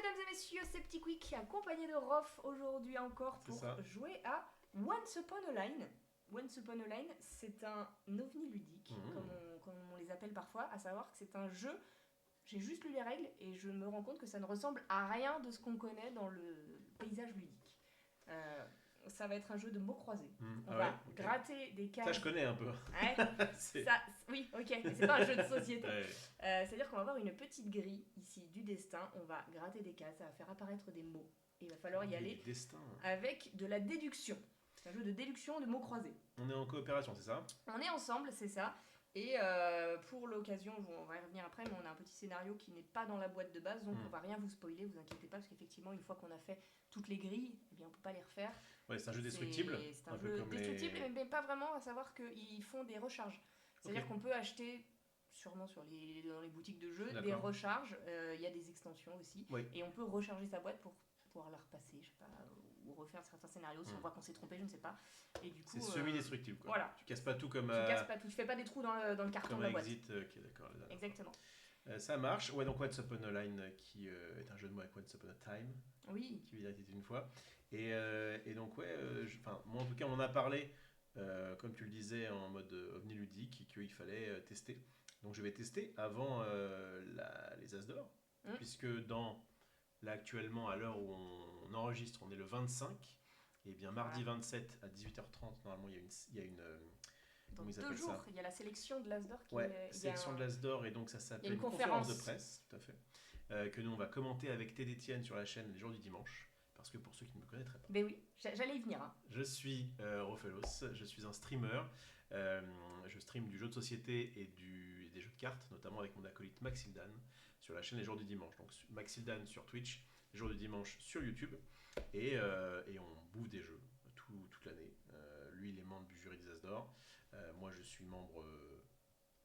mesdames et messieurs, c'est Petit Quick accompagné de Rof aujourd'hui encore pour jouer à Once Upon a Line. Once Upon a Line, c'est un ovni ludique, comme on les appelle parfois, à savoir que c'est un jeu. J'ai juste lu les règles et je me rends compte que ça ne ressemble à rien de ce qu'on connaît dans le paysage ludique. Ça va être un jeu de mots croisés. On va gratter des cases. Ça, je connais un peu. Ouais, oui, ok, mais c'est pas un jeu de société. Ouais. C'est-à-dire qu'on va avoir une petite grille ici du destin. On va gratter des cases, ça va faire apparaître des mots. Et il va falloir y aller avec de la déduction. C'est un jeu de déduction de mots croisés. On est en coopération, c'est ça ? On est ensemble, c'est ça. Et pour l'occasion, on va y revenir après, mais on a un petit scénario qui n'est pas dans la boîte de base, donc on va rien vous spoiler, vous inquiétez pas, parce qu'effectivement, une fois qu'on a fait toutes les grilles, eh bien, on peut pas les refaire. Ouais, c'est un jeu destructible. C'est un jeu destructible, mais pas vraiment, à savoir qu'ils font des recharges. C'est-à-dire qu'on peut acheter, sûrement dans les boutiques de jeux, des recharges. Il y a des extensions aussi, et on peut recharger sa boîte pour pouvoir la repasser, je sais pas, ou refaire certains scénarios si on voit qu'on s'est trompé, je ne sais pas. Et du coup, c'est semi-destructible, quoi. Voilà. Tu casses pas tout comme. Tu casses pas tout, tu fais pas des trous dans le carton de la boîte. Exit, ok, d'accord. Exactement. Ça marche. Ouais, donc Once Upon a Line, qui est un jeu de mots avec Once Upon a Time. Oui. Qui veut dire était une fois. Et donc, ouais, moi en tout cas, on en a parlé, comme tu le disais, en mode ovni ludique, qu'il fallait tester. Donc, je vais tester avant les As d'or, puisque là, actuellement, à l'heure où on enregistre, on est le 25. Et bien, mardi 27 à 18h30, normalement, il y a une dans 2 jours, il y a la sélection de l'As d'or. Sélection de l'As d'or, et donc ça s'appelle une conférence de presse, tout à fait, que nous, on va commenter avec Ted Etienne sur la chaîne Les Jours du Dimanche. Parce que pour ceux qui ne me connaîtraient pas. Ben oui, j'allais y venir. Hein. Je suis Rofelos, je suis un streamer. Je stream du jeu de société et des jeux de cartes, notamment avec mon acolyte Maxildan sur la chaîne Les Jours du Dimanche. Donc Maxildan sur Twitch, Les Jours du Dimanche sur YouTube. Et on bouffe des jeux toute l'année. Lui, il est membre du jury des As d'or. Moi, je suis membre...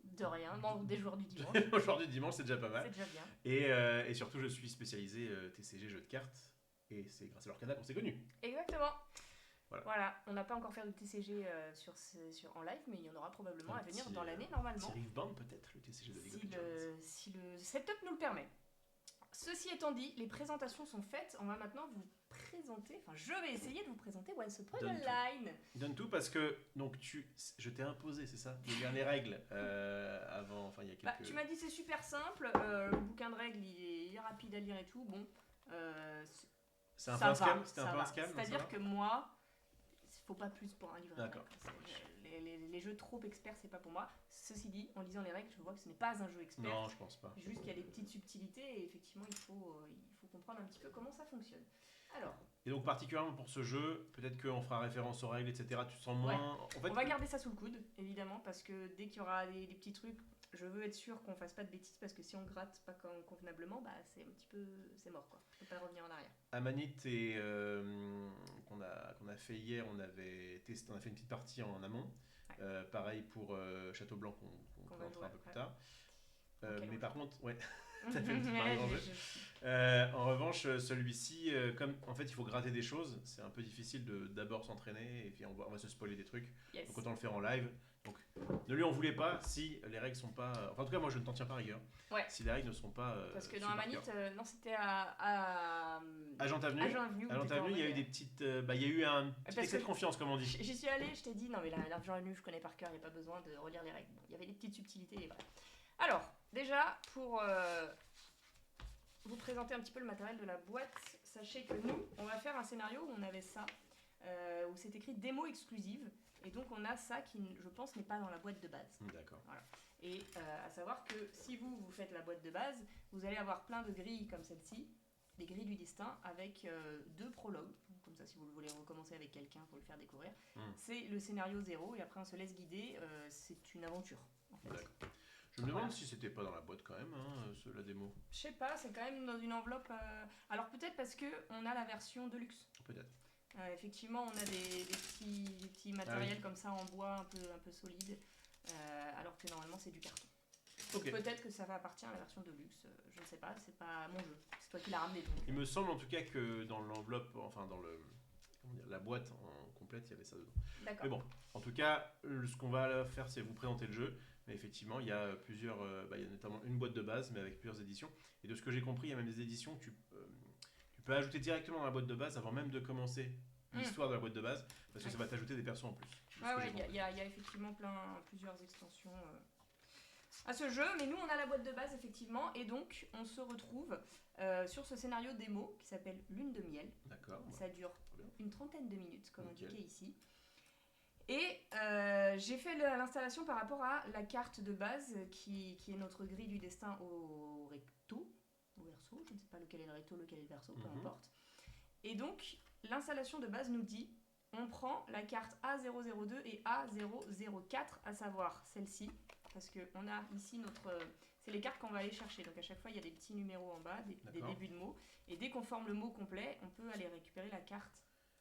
de rien, membre des Joueurs du Dimanche. Joueurs du Dimanche, c'est déjà pas mal. C'est déjà bien. Et surtout, je suis spécialisé TCG jeux de cartes. Et c'est grâce à leur canal qu'on s'est connus. Exactement. Voilà. On n'a pas encore fait de TCG en live, mais il y en aura probablement à venir dans l'année normalement. Si Riftbound peut-être, le TCG de League of Legends. Si le setup nous le permet. Ceci étant dit, les présentations sont faites. On va maintenant vous présenter, je vais essayer de vous présenter Once Upon a Line. Donne tout parce que je t'ai imposé, c'est ça, de lire les règles avant, il y a quelques... tu m'as dit c'est super simple, le bouquin de règles il est rapide à lire et tout, bon... c'est un peu un scam. C'est-à-dire que moi, il faut pas plus pour un livre. D'accord. Les jeux trop experts, c'est pas pour moi. Ceci dit, en lisant les règles, je vois que ce n'est pas un jeu expert. Non, je pense pas. Juste qu'il y a des petites subtilités et effectivement, il faut comprendre un petit peu comment ça fonctionne. Alors. Et donc particulièrement pour ce jeu, peut-être qu'on fera référence aux règles, etc. Tu te sens moins. En fait, on va garder ça sous le coude, évidemment, parce que dès qu'il y aura des petits trucs. Je veux être sûr qu'on fasse pas de bêtises parce que si on gratte pas convenablement, c'est un petit peu c'est mort quoi. On peut pas revenir en arrière. Amanite qu'on a fait hier, on a fait une petite partie en amont. Ouais. Pareil pour Château Blanc qu'on présentera un peu plus tard. Mais par contre, t'as fait une petite partie en revanche, celui-ci, comme en fait il faut gratter des choses, c'est un peu difficile de d'abord s'entraîner et puis on va se spoiler des trucs. Yes. Donc autant le faire en live. Donc ne lui en voulez pas si les règles sont pas. Enfin en tout cas moi je ne t'en tiens pas rigueur. Ouais. Si les règles ne sont pas. Parce que dans Amanite, non c'était à Agent Avenue. Il y a eu des petites. Il y a eu un petit excès de confiance comme on dit. J'y suis allée, je t'ai dit non mais l'Agent Avenue je connais par cœur, il n'y a pas besoin de relire les règles. Bon, il y avait des petites subtilités et bref. Alors, déjà, pour vous présenter un petit peu le matériel de la boîte, sachez que nous, on va faire un scénario où on avait ça, où c'est écrit démo exclusive, et donc on a ça qui, je pense, n'est pas dans la boîte de base. D'accord. Voilà. Et à savoir que si vous faites la boîte de base, vous allez avoir plein de grilles comme celle-ci, les grilles du destin, avec 2 prologues, comme ça si vous voulez recommencer avec quelqu'un pour le faire découvrir. C'est le scénario 0, et après on se laisse guider, c'est une aventure, en fait. D'accord. Je me demande si c'était pas dans la boîte quand même, la démo. Je sais pas, c'est quand même dans une enveloppe. Alors peut-être parce que on a la version Deluxe. Peut-être. Effectivement, on a des petits matériels comme ça en bois un peu solide, alors que normalement c'est du carton. Okay. Peut-être que ça va appartenir à la version Deluxe, je ne sais pas, c'est pas mon jeu, c'est toi qui l'as ramené. Donc. Il me semble en tout cas que dans l'enveloppe, enfin dans la boîte en complète, il y avait ça dedans. D'accord. Mais bon, en tout cas, ce qu'on va faire, c'est vous présenter le jeu. Mais effectivement, il y a il y a notamment une boîte de base, mais avec plusieurs éditions. Et de ce que j'ai compris, il y a même des éditions, peux ajouter directement dans la boîte de base avant même de commencer l'histoire de la boîte de base, parce que ça va t'ajouter des persos en plus. Il y a effectivement plusieurs extensions à ce jeu, mais nous on a la boîte de base effectivement, et donc on se retrouve sur ce scénario démo qui s'appelle Lune de miel. D'accord. Ça dure une 30aine de minutes, comme indiqué ici. Et j'ai fait l'installation par rapport à la carte de base qui est notre grille du destin au recto, au verso, je ne sais pas lequel est le recto, lequel est le verso, peu importe. Et donc l'installation de base nous dit on prend la carte A002 et A004, à savoir celle-ci, parce qu'on a ici c'est les cartes qu'on va aller chercher. Donc à chaque fois, il y a des petits numéros en bas, des débuts de mots. Et dès qu'on forme le mot complet, on peut aller récupérer la carte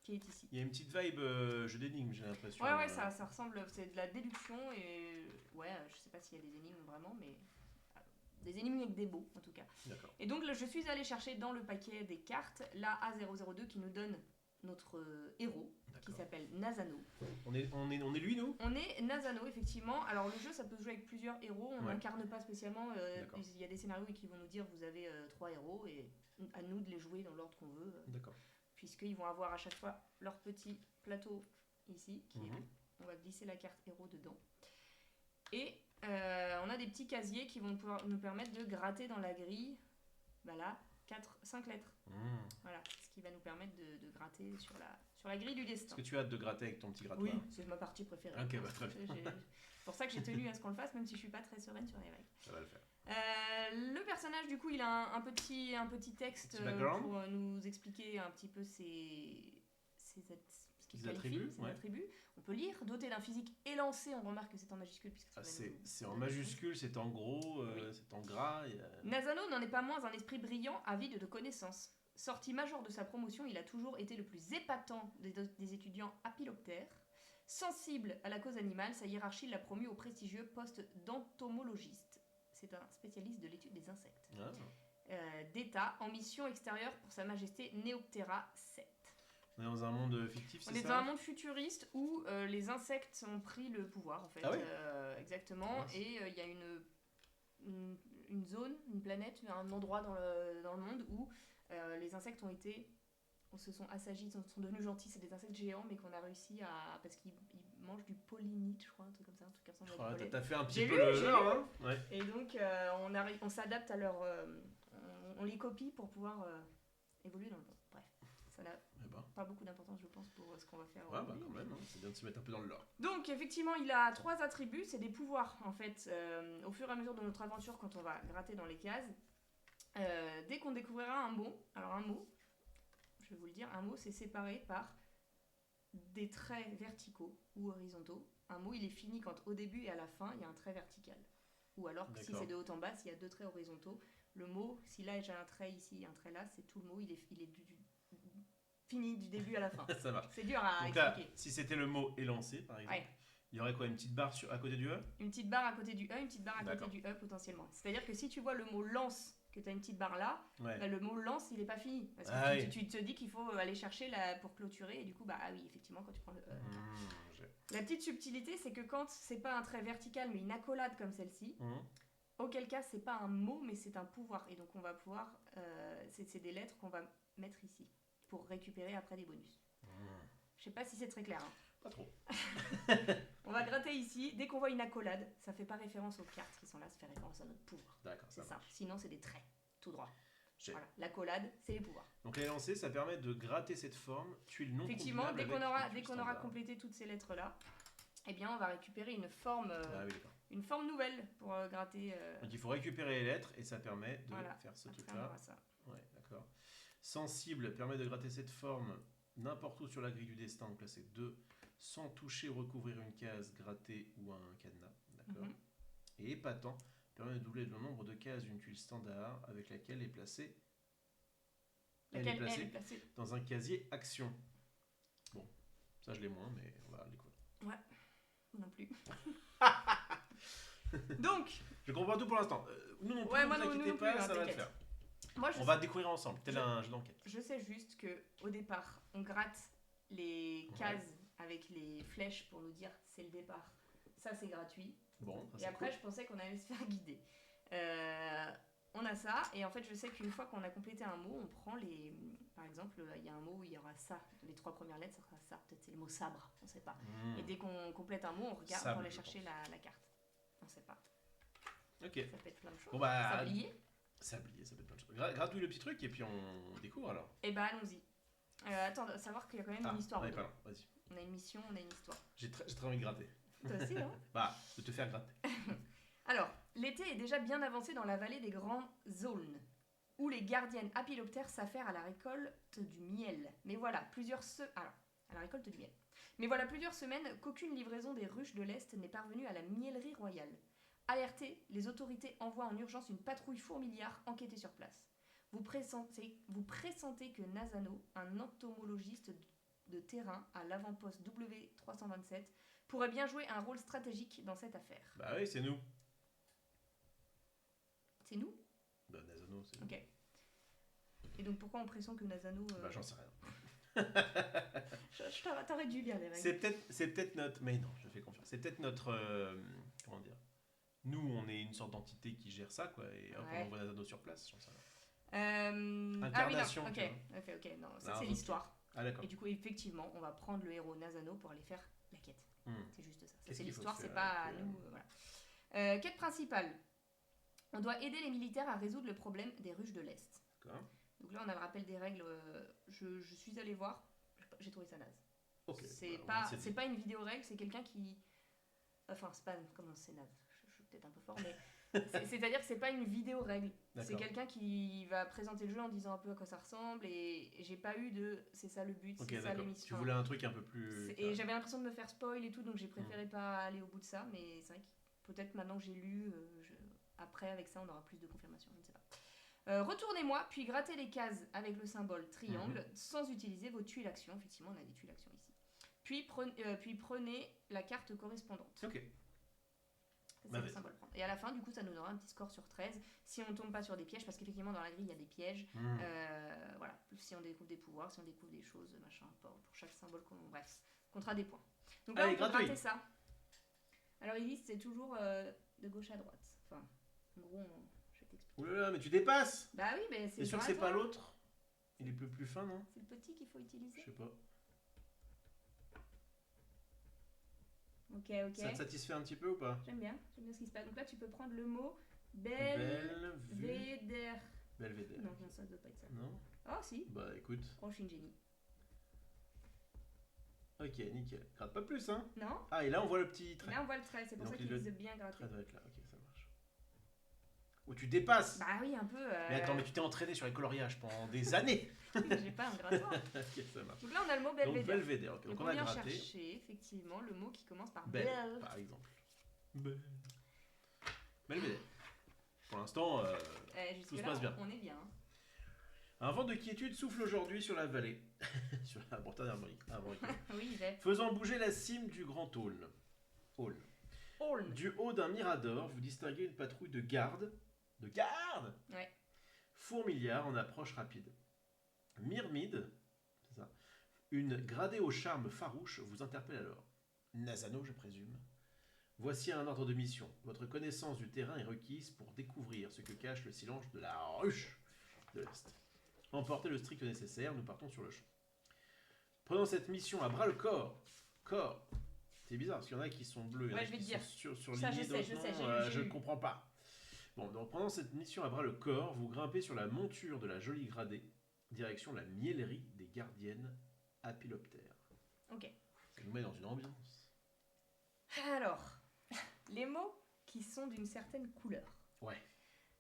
qui est ici. Il y a une petite vibe jeu d'énigmes, j'ai l'impression. Ouais, ça ressemble, c'est de la déduction et je sais pas s'il y a des énigmes vraiment, mais des énigmes avec des mots en tout cas. D'accord. Et donc je suis allée chercher dans le paquet des cartes la A002 qui nous donne notre héros qui s'appelle Nazano. On est lui, nous ? On est Nazano, effectivement. Alors le jeu, ça peut se jouer avec plusieurs héros. On n'incarne pas spécialement. Il y a des scénarios qui vont nous dire vous avez 3 héros et à nous de les jouer dans l'ordre qu'on veut. D'accord. Puisqu'ils vont avoir à chaque fois leur petit plateau ici. On va glisser la carte héros dedans. Et on a des petits casiers qui vont pouvoir nous permettre de gratter dans la grille. Voilà, 5 lettres. Voilà, ce qui va nous permettre de gratter sur la grille du destin. Est-ce que tu as hâte de gratter avec ton petit grattoir ? Oui, c'est ma partie préférée. Ok, très bien. C'est pour ça que j'ai tenu à ce qu'on le fasse, même si je suis pas très sereine sur les règles. Ça va le faire. Le personnage, du coup, il a un petit texte pour nous expliquer un petit peu ses attributs. On peut lire, doté d'un physique élancé, on remarque que c'est en majuscule. C'est en majuscule, c'est en gros, c'est en gras. Nazano n'en est pas moins un esprit brillant, avide de connaissances. Sorti major de sa promotion, il a toujours été le plus épatant des étudiants apiloptères. Sensible à la cause animale, sa hiérarchie l'a promu au prestigieux poste d'entomologiste. C'est un spécialiste de l'étude des insectes. D'État, en mission extérieure pour Sa Majesté Néoptera 7. On est dans un monde fictif, c'est ça ? On est dans un monde futuriste où les insectes ont pris le pouvoir, en fait. Ah oui exactement. Et il y a une zone, une planète, un endroit dans le monde où les insectes se sont assagis, sont devenus gentils. C'est des insectes géants, mais qu'on a réussi parce qu'ils mangent du pollinite, je crois, un truc comme ça, un truc qui ressemble à du pollen. T'as fait un petit peu le genre, hein ? Ouais. Et donc, on s'adapte à leur... on les copie pour pouvoir évoluer dans le monde. Bref, ça n'a pas beaucoup d'importance, je pense, pour ce qu'on va faire aujourd'hui. Quand même, hein, c'est bien de se mettre un peu dans le lore. Donc, effectivement, il a 3 attributs. C'est des pouvoirs, en fait, au fur et à mesure de notre aventure, quand on va gratter dans les cases. Dès qu'on découvrira un mot, alors un mot, je vais vous le dire, un mot c'est séparé par des traits verticaux ou horizontaux. Un mot il est fini quand au début et à la fin il y a un trait vertical. Ou alors si c'est de haut en bas, s'il y a 2 traits horizontaux, le mot, si là j'ai un trait ici, un trait là, c'est tout le mot, il est fini du début à la fin. Ça marche. C'est dur à donc expliquer. Là, si c'était le mot élancé par exemple, il y aurait quoi, une petite barre à côté du E ? Une petite barre à côté du E, une petite barre à côté du E potentiellement. C'est-à-dire que si tu vois le mot lance, que tu as une petite barre là, le mot lance il n'est pas fini. Parce que tu te dis qu'il faut aller chercher pour clôturer et du coup, oui, effectivement, quand tu prends le E. La petite subtilité, c'est que quand c'est pas un trait vertical mais une accolade comme celle-ci, auquel cas c'est pas un mot mais c'est un pouvoir. Et donc on va pouvoir, c'est des lettres qu'on va mettre ici pour récupérer après des bonus. Je sais pas si c'est très clair. Hein. Pas trop. On va gratter ici. Dès qu'on voit une accolade, ça fait pas référence aux cartes qui sont là, ça fait référence à notre pouvoir. D'accord, c'est ça. Sinon, c'est des traits, tout droit. Voilà. L'accolade, c'est les pouvoirs. Donc les lancers, ça permet de gratter cette forme, tuile non effectivement, dès qu'on aura complété toutes ces lettres-là, eh bien, on va récupérer une forme, une forme nouvelle pour gratter. Donc il faut récupérer les lettres et ça permet de faire ce truc-là. Ouais, d'accord. Sensible permet de gratter cette forme n'importe où sur la grille du destin, donc là c'est 2, sans toucher ou recouvrir une case, gratter ou un cadenas, d'accord. Et épatant permet de doubler le nombre de cases d'une tuile standard avec laquelle est placée. Elle est placée dans un casier action. Bon, ça je l'ai moins, mais on va le découvrir. Ouais, non plus. Donc, je comprends tout pour l'instant. Nous non plus, ne vous inquiétez pas, ça va le faire. On va découvrir ensemble, tel un jeu d'enquête. Je sais juste qu'au départ, on gratte les cases avec les flèches pour nous dire c'est le départ. Ça, c'est gratuit. Bon, et après, je pensais qu'on allait se faire guider. on a ça, et en fait, je sais qu'une fois qu'on a complété un mot, on prend les... Par exemple, il y a un mot où il y aura ça. Les 3 premières lettres, ça sera ça. Peut-être c'est le mot sabre, on sait pas. Et dès qu'on complète un mot, on regarde pour aller chercher la carte. On sait pas. Ok. Ça peut être plein de choses. Bon bah... Sablier, ça peut être plein de choses. Gratouille le petit truc, et puis on découvre alors. Eh bah, allons-y. Attends, savoir qu'il y a quand même une histoire. On est pas là, vas-y. On a une mission, on a une histoire. J'ai très envie de gratter. Toi aussi, non? Bah, de te faire gratter. Alors, l'été est déjà bien avancé dans la vallée des Grands Aulnes, où les gardiennes apiloptères s'affairent à la récolte du miel. Mais voilà, à la récolte du miel. Mais voilà plusieurs semaines qu'aucune livraison des ruches de l'Est n'est parvenue à la mielerie royale. Alertés, les autorités envoient en urgence une patrouille fourmiliard enquêter sur place. Vous pressentez que Nazano, un entomologiste de terrain à l'avant-poste W327, pourrait bien jouer un rôle stratégique dans cette affaire. Bah oui, c'est nous. C'est nous? Bah Nazano, c'est nous. Ok. Et donc pourquoi on pressent que Nazano... Bah j'en sais rien. T'aurais dû lire les règles. C'est peut-être notre... Mais non, je fais confiance. C'est peut-être notre... comment dire? Nous, on est une sorte d'entité qui gère ça, quoi. Et hop, on envoie Nazano sur place, j'en sais rien. Incarnation. Ah oui, non. Ok. Non, ça c'est l'histoire. Ah d'accord. Et du coup, effectivement, on va prendre le héros Nazano pour aller faire la quête. C'est juste ça. C'est l'histoire, c'est pas à nous. Voilà. Quête principale. On doit aider les militaires à résoudre le problème des ruches de l'Est. D'accord. Donc là, on a le rappel des règles. Je suis allée voir. J'ai trouvé ça naze. Ok. C'est pas une vidéo règle, c'est quelqu'un qui... Enfin, c'est pas... Comment c'est naze? Je suis peut-être un peu fort, mais... C'est-à-dire que c'est pas une vidéo règle. C'est quelqu'un qui va présenter le jeu en disant un peu à quoi ça ressemble, et j'ai pas eu de c'est ça le but, c'est ça l'émission. Tu voulais un truc un peu plus... Et j'avais l'impression de me faire spoil et tout, donc j'ai préféré pas aller au bout de ça, mais c'est vrai que peut-être maintenant que j'ai lu, après avec ça on aura plus de confirmation, je ne sais pas. Retournez-moi, puis grattez les cases avec le symbole triangle sans utiliser vos tuiles actions. Effectivement, on a des tuiles actions ici. Puis prenez la carte correspondante. Ok. C'est le symbole prendre. Et à la fin, du coup, ça nous donnera un petit score sur 13 si on tombe pas sur des pièges, parce qu'effectivement, dans la grille, il y a des pièges. Voilà. Si on découvre des pouvoirs, si on découvre des choses, machin, pour chaque symbole qu'on... Bref, comptera des points. Donc là, on peut gratter ça. Alors, Elise, c'est toujours de gauche à droite. Enfin, en gros, je vais t'expliquer. Oulala, mais tu dépasses! Bah oui, mais c'est... T'es sûr que c'est pas l'autre? Il est plus fin, non? C'est le petit qu'il faut utiliser? Je sais pas. Ok. Ça te satisfait un petit peu ou pas? J'aime bien ce qui se passe. Donc là, tu peux prendre le mot Belvédère. Belvédère. Non, ça ne doit pas être ça. Non? Oh, si. Bah écoute. Oh, je suis une génie. Ok, nickel. Gratte pas plus, hein? Non. Ah, et là, on voit le petit trait. Là, on voit le trait, c'est pour ça qu'il vise bien gratter. Le trait doit être là, ok, ça marche. Ou tu dépasses! Bah oui, un peu. Mais attends, mais tu t'es entraîné sur les coloriages pendant des années! J'ai pas un grattoir. Ok, ça marche. Donc là, on a le mot Belvédère. Donc Belvédère, ok. Donc on a vient gratté. Chercher effectivement le mot qui commence par Belle, par exemple. Belvédère. Pour l'instant, tout se passe bien. On est bien. Un vent de quiétude souffle aujourd'hui sur la vallée. Sur la Bretagne armorique. Oui, faisant bouger la cime du Grand Aulne. Du haut d'un mirador, vous distinguez une patrouille de garde. De garde! Ouais. Fourmiliard en approche rapide. Myrmide, c'est ça, une gradée au charme farouche, vous interpelle alors. Nazano, je présume. Voici un ordre de mission. Votre connaissance du terrain est requise pour découvrir ce que cache le silence de la ruche de l'Est. Emportez le strict nécessaire, nous partons sur le champ. Prenons cette mission à bras le corps. C'est bizarre, parce qu'il y en a qui sont bleus, il y en a qui sont sur l'idée d'autres, je ne comprends pas. Bon, donc pendant cette mission à bras le corps, vous grimpez sur la monture de la jolie gradée, direction la mielerie des gardiennes apiloptères. Ok. Ça nous met dans une ambiance. Alors, les mots qui sont d'une certaine couleur. Ouais.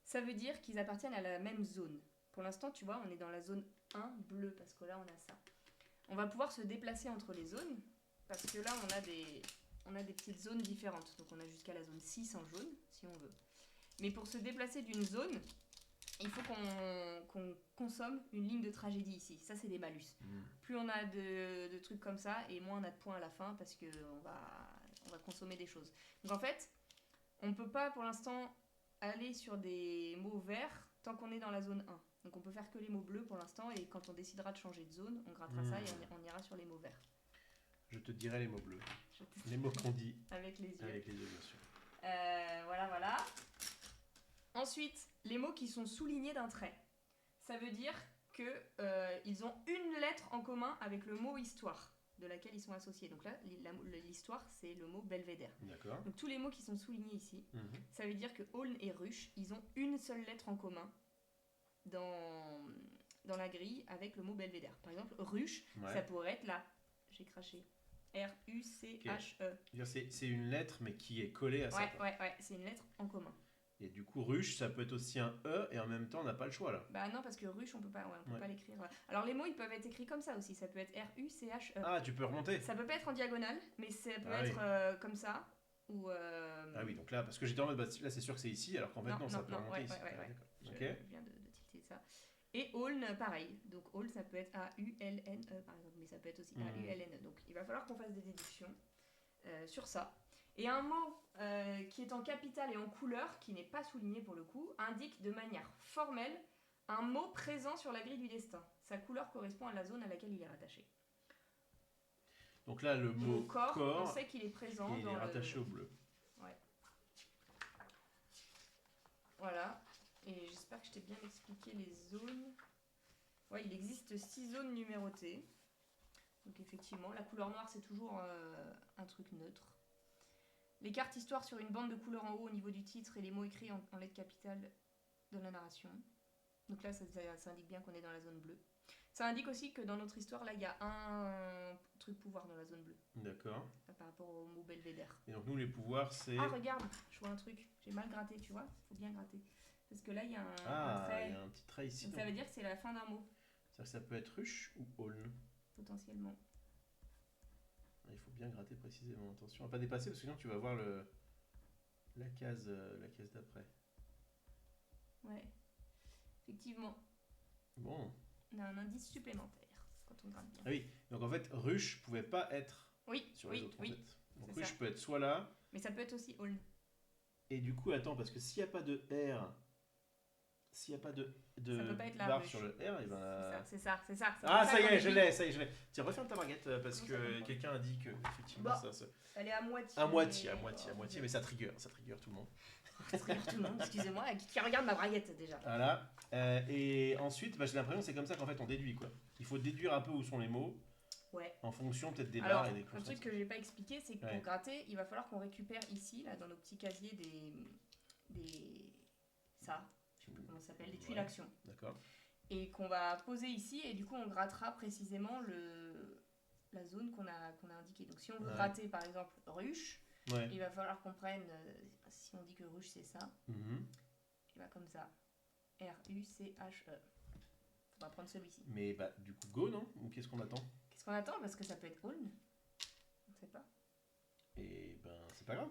Ça veut dire qu'ils appartiennent à la même zone. Pour l'instant, tu vois, on est dans la zone 1 bleu, parce que là, on a ça. On va pouvoir se déplacer entre les zones, parce que là, on a des petites zones différentes. Donc, on a jusqu'à la zone 6 en jaune, si on veut. Mais pour se déplacer d'une zone, il faut qu'on consomme une ligne de tragédie ici. Ça, c'est des malus. Plus on a de trucs comme ça, et moins on a de points à la fin, parce qu'on va consommer des choses. Donc en fait, on ne peut pas pour l'instant aller sur des mots verts tant qu'on est dans la zone 1. Donc on peut faire que les mots bleus pour l'instant, et quand on décidera de changer de zone, on grattera ça et on ira sur les mots verts. Je te dirai les mots bleus. Les mots qu'on dit. Avec les yeux. Avec les yeux, bien sûr. Voilà. Ensuite, les mots qui sont soulignés d'un trait. Ça veut dire qu'ils ont une lettre en commun avec le mot histoire, de laquelle ils sont associés. Donc là, l'histoire, c'est le mot belvédère. D'accord. Donc tous les mots qui sont soulignés ici, ça veut dire que Aulne et Ruche, ils ont une seule lettre en commun dans la grille avec le mot belvédère. Par exemple, Ruche, ça pourrait être là. J'ai craché. R-U-C-H-E. Okay. C'est une lettre, mais qui est collée à ça. Ouais, c'est une lettre en commun. Et du coup, ruche, ça peut être aussi un E, et en même temps, on n'a pas le choix là. Bah non, parce que ruche, on peut pas l'écrire. Alors les mots, ils peuvent être écrits comme ça aussi. Ça peut être R-U-C-H-E. Ah, tu peux remonter. Ça peut pas être en diagonale, mais ça peut être comme ça. Ou Ah oui, donc là, parce que j'étais en mode, là c'est sûr que c'est ici, alors qu'en fait non, ça peut remonter ici. Ouais. Je viens de tilter ça. Et Aulne, pareil. Donc Aulne, ça peut être A-U-L-N-E par exemple, mais ça peut être aussi A-U-L-N-E. Donc il va falloir qu'on fasse des déductions sur ça. Et un mot qui est en capitale et en couleur, qui n'est pas souligné pour le coup, indique de manière formelle un mot présent sur la grille du destin. Sa couleur correspond à la zone à laquelle il est rattaché. Donc là, le mot corps, on sait qu'il est présent. Il est rattaché au bleu. Ouais. Voilà. Et j'espère que je t'ai bien expliqué les zones. Ouais, il existe 6 zones numérotées. Donc effectivement, la couleur noire, c'est toujours un truc neutre. Les cartes histoire sur une bande de couleur en haut au niveau du titre et les mots écrits en lettres capitales de la narration. Donc là, ça indique bien qu'on est dans la zone bleue. Ça indique aussi que dans notre histoire, là, il y a un truc pouvoir dans la zone bleue. D'accord. Par rapport au mot belvédère. Et donc nous, les pouvoirs, c'est... Ah, regarde, je vois un truc. J'ai mal gratté, tu vois. Il faut bien gratter. Parce que là, il y a un trait. Il y a un petit trait ici. Donc ça veut dire que c'est la fin d'un mot. C'est-à-dire que ça peut être ruche ou aulne. Potentiellement. Il faut bien gratter précisément. Attention à ne pas dépasser, parce que sinon tu vas voir la case d'après. Ouais. Effectivement. Bon. On a un indice supplémentaire quand on gratte bien. Ah oui, donc en fait, ruche pouvait pas être sur les autres en fait. Donc ruche peut être soit là. Mais ça peut être aussi aulne. Et du coup, attends, parce que s'il n'y a pas de R, s'il n'y a pas de barre sur le R, et ben... C'est ça. Ah, ça y est, je l'ai. Tiens, referme ta baguette, parce que quelqu'un a dit que, effectivement, ça... Elle est à moitié. À moitié, mais ça trigger tout le monde. Ça trigger tout le monde, excusez-moi, qui regarde ma braguette déjà. Voilà. Et ensuite, j'ai l'impression que c'est comme ça qu'en fait on déduit, quoi. Il faut déduire un peu où sont les mots. Ouais. En fonction peut-être des barres et des constantes. Un truc que j'ai pas expliqué, c'est que pour gratter, il va falloir qu'on récupère ici, là, dans nos petits casiers, ça, je sais plus comment ça s'appelle, des tuiles action. D'accord. Et qu'on va poser ici, et du coup on grattera précisément la zone qu'on a indiquée. Donc si on veut gratter par exemple ruche, il va falloir qu'on prenne, si on dit que ruche c'est ça, et va comme ça, R-U-C-H-E. On va prendre celui-ci. Mais du coup go, non? Ou qu'est-ce qu'on attend? Qu'est-ce qu'on attend? Parce que ça peut être aulne. On ne sait pas. Et c'est pas grave.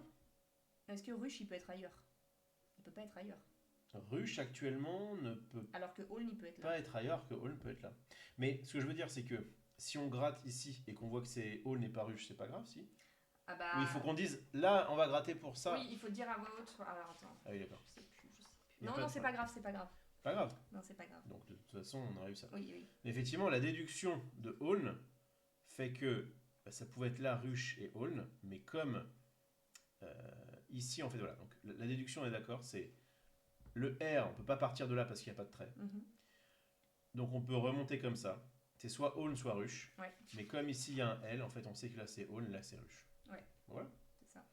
Est-ce que ruche il peut être ailleurs? Il peut pas être ailleurs. Ruche actuellement ne peut alors que aulne il peut être là. Pas être ailleurs, que aulne peut être là. Mais ce que je veux dire c'est que si on gratte ici et qu'on voit que c'est aulne et pas ruche, c'est pas grave si? Ah bah... Ou il faut qu'on dise là on va gratter pour ça. Oui, il faut dire à voix haute. Alors attends. Ah oui, d'accord. Je sais plus. Non, c'est pas grave, Pas grave. Non, c'est pas grave. Donc de toute façon, on a eu ça. Oui. Mais effectivement, la déduction de aulne fait que ça pouvait être là ruche et aulne, mais comme ici en fait voilà. Donc la déduction on est d'accord, c'est le R, on peut pas partir de là parce qu'il n'y a pas de trait. Donc on peut remonter comme ça. C'est soit aulne, soit ruche. Ouais. Mais comme ici il y a un L, en fait on sait que là c'est aulne, là c'est ruche. Ouais. Voilà. C'est ça.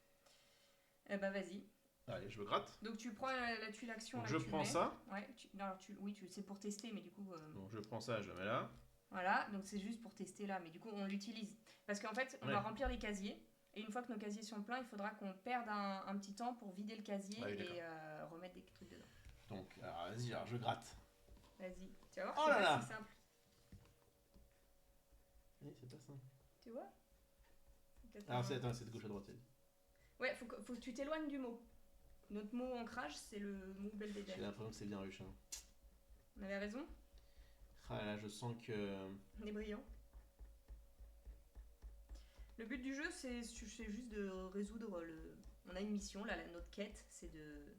Eh ben vas-y. Allez, je me gratte. Donc tu prends la tuile action. Donc là, je prends ça. Ouais. C'est pour tester, mais du coup. Donc je prends ça, je le mets là. Voilà, donc c'est juste pour tester là, mais du coup on l'utilise. Parce qu'en fait, on va remplir les casiers. Et une fois que nos casiers sont pleins, il faudra qu'on perde un petit temps pour vider le casier et remettre des trucs dedans. Donc, vas-y, je gratte. Vas-y, tu vas voir, c'est pas si simple. Oui, c'est pas simple. Tu vois? Attends, c'est de gauche à droite. Ouais, faut que tu t'éloignes du mot. Notre mot ancrage, c'est le mot belvédère. J'ai l'impression que c'est bien ruche. On avait raison? Ah là, je sens que... On est brillant. Le but du jeu, c'est juste de résoudre le... On a une mission, là, notre quête, c'est de...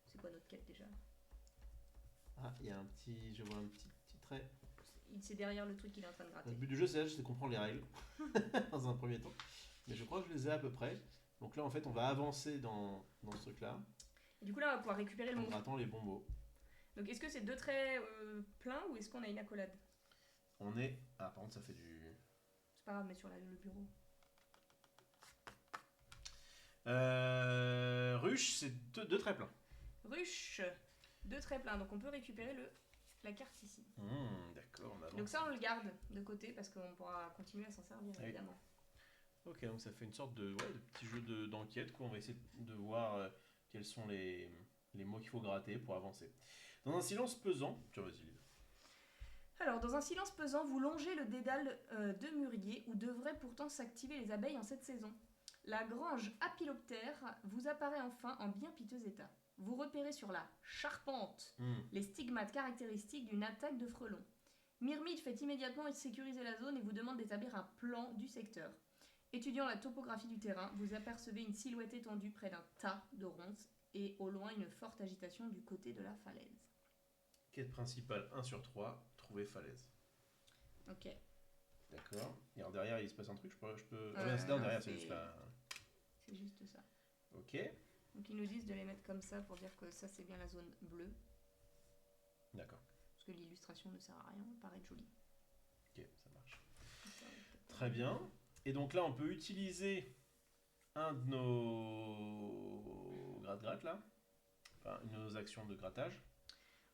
C'est quoi notre quête, déjà? Ah, il y a un petit... Je vois un petit trait. C'est derrière le truc qu'il est en train de gratter. Le but du jeu, c'est comprendre les règles, dans un premier temps. Mais je crois que je les ai à peu près. Donc là, en fait, on va avancer dans ce truc-là. Et du coup, là, on va pouvoir récupérer le mot. En grattant les bons mots. Donc, est-ce que c'est 2 traits pleins ou est-ce qu'on a une accolade? On est... Ah, par contre, ça fait du... C'est pas grave, mais sur le bureau. Ruche, c'est 2 traits pleins. Ruche, 2 traits pleins. Donc, on peut récupérer la carte ici. D'accord, on avance. Donc ça, on le garde de côté parce qu'on pourra continuer à s'en servir, évidemment. Ok, donc ça fait une sorte de petit jeu d'enquête, quoi. On va essayer de voir quels sont les mots qu'il faut gratter pour avancer. Dans un silence pesant... Tiens, vas-y, Liv. Alors, dans un silence pesant, vous longez le dédale de mûrier où devraient pourtant s'activer les abeilles en cette saison. La grange Apiloptère vous apparaît enfin en bien piteux état. Vous repérez sur la charpente les stigmates caractéristiques d'une attaque de frelons. Myrmide fait immédiatement sécuriser la zone et vous demande d'établir un plan du secteur. Étudiant la topographie du terrain, vous apercevez une silhouette étendue près d'un tas de ronces et au loin une forte agitation du côté de la falaise. Quête principale 1 sur 3, trouver falaise. Ok. D'accord. Et alors derrière, il se passe un truc, je peux... c'est derrière, c'est juste là. C'est juste ça. Ok. Donc ils nous disent de les mettre comme ça pour dire que ça c'est bien la zone bleue. D'accord. Parce que l'illustration ne sert à rien, elle paraît jolie. Ok, ça marche. Très bien. Et donc là, on peut utiliser un de nos gratte-gratte là. Enfin, une de nos actions de grattage.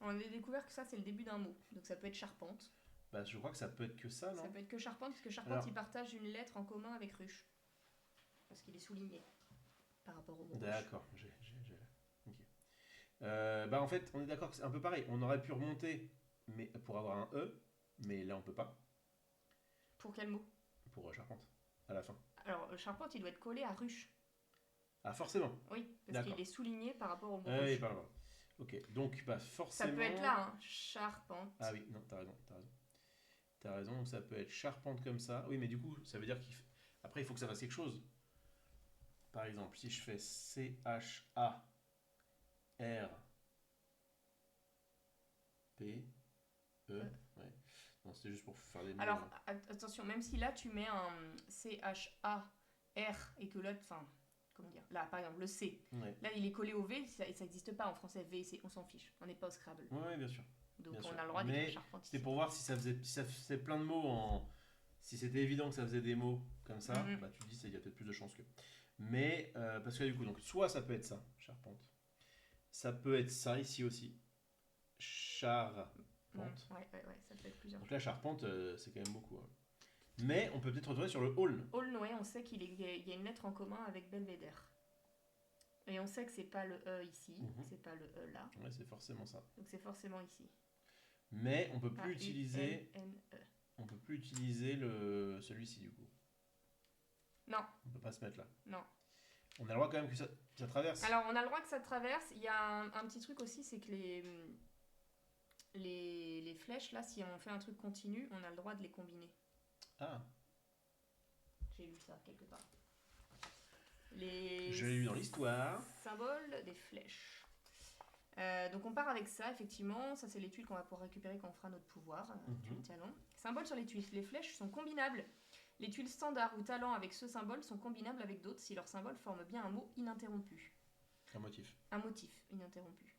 On a découvert que ça c'est le début d'un mot. Donc ça peut être charpente. Bah, je crois que ça peut être que ça, non? Ça peut être que charpente, parce que charpente, il partage une lettre en commun avec ruche. Parce qu'il est souligné par rapport au mot. D'accord, j'ai. Ok. Bah, en fait, on est d'accord que c'est un peu pareil. On aurait pu remonter mais pour avoir un E, mais là, on peut pas. Pour quel mot? Pour charpente, à la fin. Alors, charpente, il doit être collé à ruche. Ah, forcément. Oui, parce qu'il est souligné par rapport au mot ruche. Oui, pardon. Ok, donc, bah, forcément. Ça peut être là, hein, charpente. Ah oui, non, t'as raison. T'as raison, donc ça peut être charpente comme ça. Oui, mais du coup, ça veut dire après, il faut que ça fasse quelque chose. Par exemple, si je fais C-H-A-R-P-E. Ouais. Non, c'était juste pour faire des mots. Alors, attention, même si là, tu mets un C-H-A-R et que l'autre, enfin, comment dire, là, par exemple, le C. Ouais. Là, il est collé au V, ça n'existe pas en français. V, on s'en fiche. On n'est pas au Scrabble. Oui, bien sûr. Donc, bien on sûr. a le droit d'écrire charpente. C'était pour voir si ça faisait plein de mots Si c'était évident que ça faisait des mots comme ça, bah tu te dis qu'il y a peut-être plus de chances que. Mais, parce que du coup, donc, soit ça peut être ça, charpente. Ça peut être ça ici aussi. Charpente. Ouais, ça peut être plusieurs. Donc la charpente, c'est quand même beaucoup. Hein. Mais on peut peut-être retrouver sur le hall. Hall, ouais, on sait qu'il y a une lettre en commun avec Belvédère. Et on sait que c'est pas le E ici, c'est pas le E là. Ouais, c'est forcément ça. Donc c'est forcément ici. Mais on peut plus utiliser. A-U-L-N-E. On peut plus utiliser celui-ci du coup. Non. On peut pas se mettre là. Non. On a le droit quand même que ça traverse. Alors on a le droit que ça traverse. Il y a un petit truc aussi, c'est que les flèches là, si on fait un truc continu, on a le droit de les combiner. Ah. J'ai lu ça quelque part. Je l'ai lu dans l'histoire. Symbole des flèches. Donc on part avec ça, effectivement. Ça, c'est les tuiles qu'on va pouvoir récupérer quand on fera notre pouvoir. Tuiles talent. Symbole sur les tuiles. Les flèches sont combinables. Les tuiles standards ou talent avec ce symbole sont combinables avec d'autres si leur symbole forme bien un mot ininterrompu. Un motif. Un motif ininterrompu.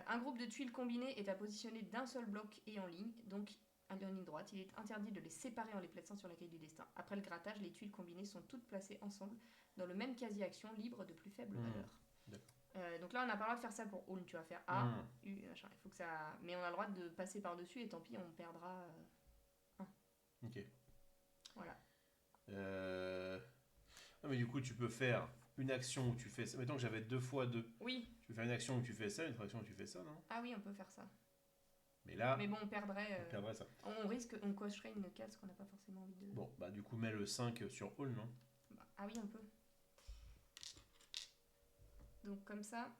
Un groupe de tuiles combinées est à positionner d'un seul bloc et en ligne, donc en ligne droite. Il est interdit de les séparer en les plaçant sur la caille du destin. Après le grattage, les tuiles combinées sont toutes placées ensemble dans le même quasi-action libre de plus faible valeur. Donc là, on n'a pas le droit de faire ça pour Hall. Tu vas faire A, U, machin. Il faut que ça... Mais on a le droit de passer par-dessus et tant pis, on perdra 1. Ok. Voilà. Non, mais du coup, tu peux faire une action où tu fais ça. Mettons que j'avais 2 fois 2. Oui. Tu peux faire une action où tu fais ça, une autre action où tu fais ça, non? Ah oui, on peut faire ça. Mais là... Mais bon, on perdrait ça. On cocherait une case qu'on n'a pas forcément envie de... Bon, bah du coup, mets le 5 sur Hall, non? Ah oui, on peut. Donc comme ça.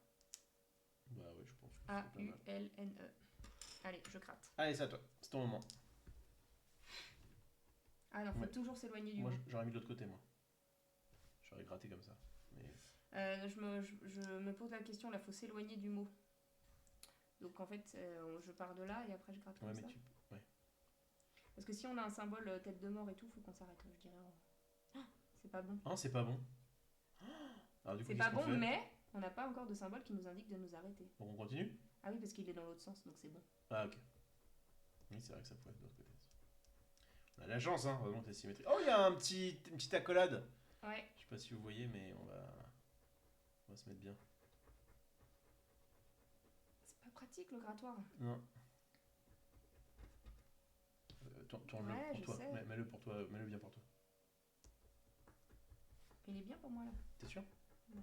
Bah ouais, je pense que A-U-L-N-E. Allez, je gratte. Allez, c'est à toi. C'est ton moment. Ah non, faut toujours s'éloigner du mot. Moi, j'aurais mis de l'autre côté, moi. J'aurais gratté comme ça. Mais... je me pose la question, là, faut s'éloigner du mot. Donc en fait, je pars de là et après je gratte comme ça. Ouais. Parce que si on a un symbole tête de mort et tout, faut qu'on s'arrête, je dirais. C'est pas bon. Ah, c'est pas bon. C'est pas bon, mais On n'a pas encore de symbole qui nous indique de nous arrêter. Donc on continue? Ah oui, parce qu'il est dans l'autre sens, donc c'est bon. Ah ok. Oui, c'est vrai que ça pourrait être de l'autre côté. On a la chance, hein, vraiment que c'est symétrique. Oh, il y a une petite accolade. Ouais. Je sais pas si vous voyez, mais on va se mettre bien. C'est pas pratique le grattoir. Non. Tourne-le pour toi. Mets-le pour toi. Mets-le bien pour toi. Il est bien pour moi là. T'es sûr? Oui.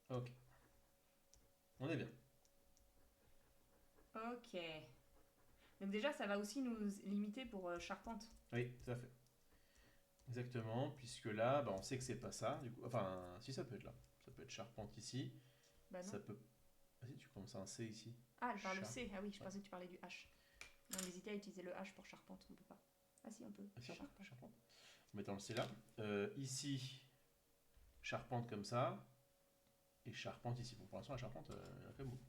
Ok. On est bien. Ok. Donc déjà, ça va aussi nous limiter pour charpente. Oui, tout à fait. Exactement, puisque là, on sait que c'est pas ça. Du coup, enfin, si ça peut être là. Ça peut être charpente ici. Bah non. Ça peut. Vas-y, tu commences à un C ici. Ah, elle parle le C. Ah oui, je pensais que tu parlais du H. On hésitait à utiliser le H pour charpente. On peut pas. Ah si, on peut. Ah, si, charpente. En mettant le C là. Ici, charpente comme ça. Et charpente ici. Bon, pour l'instant, la charpente, il y en a quand même beaucoup.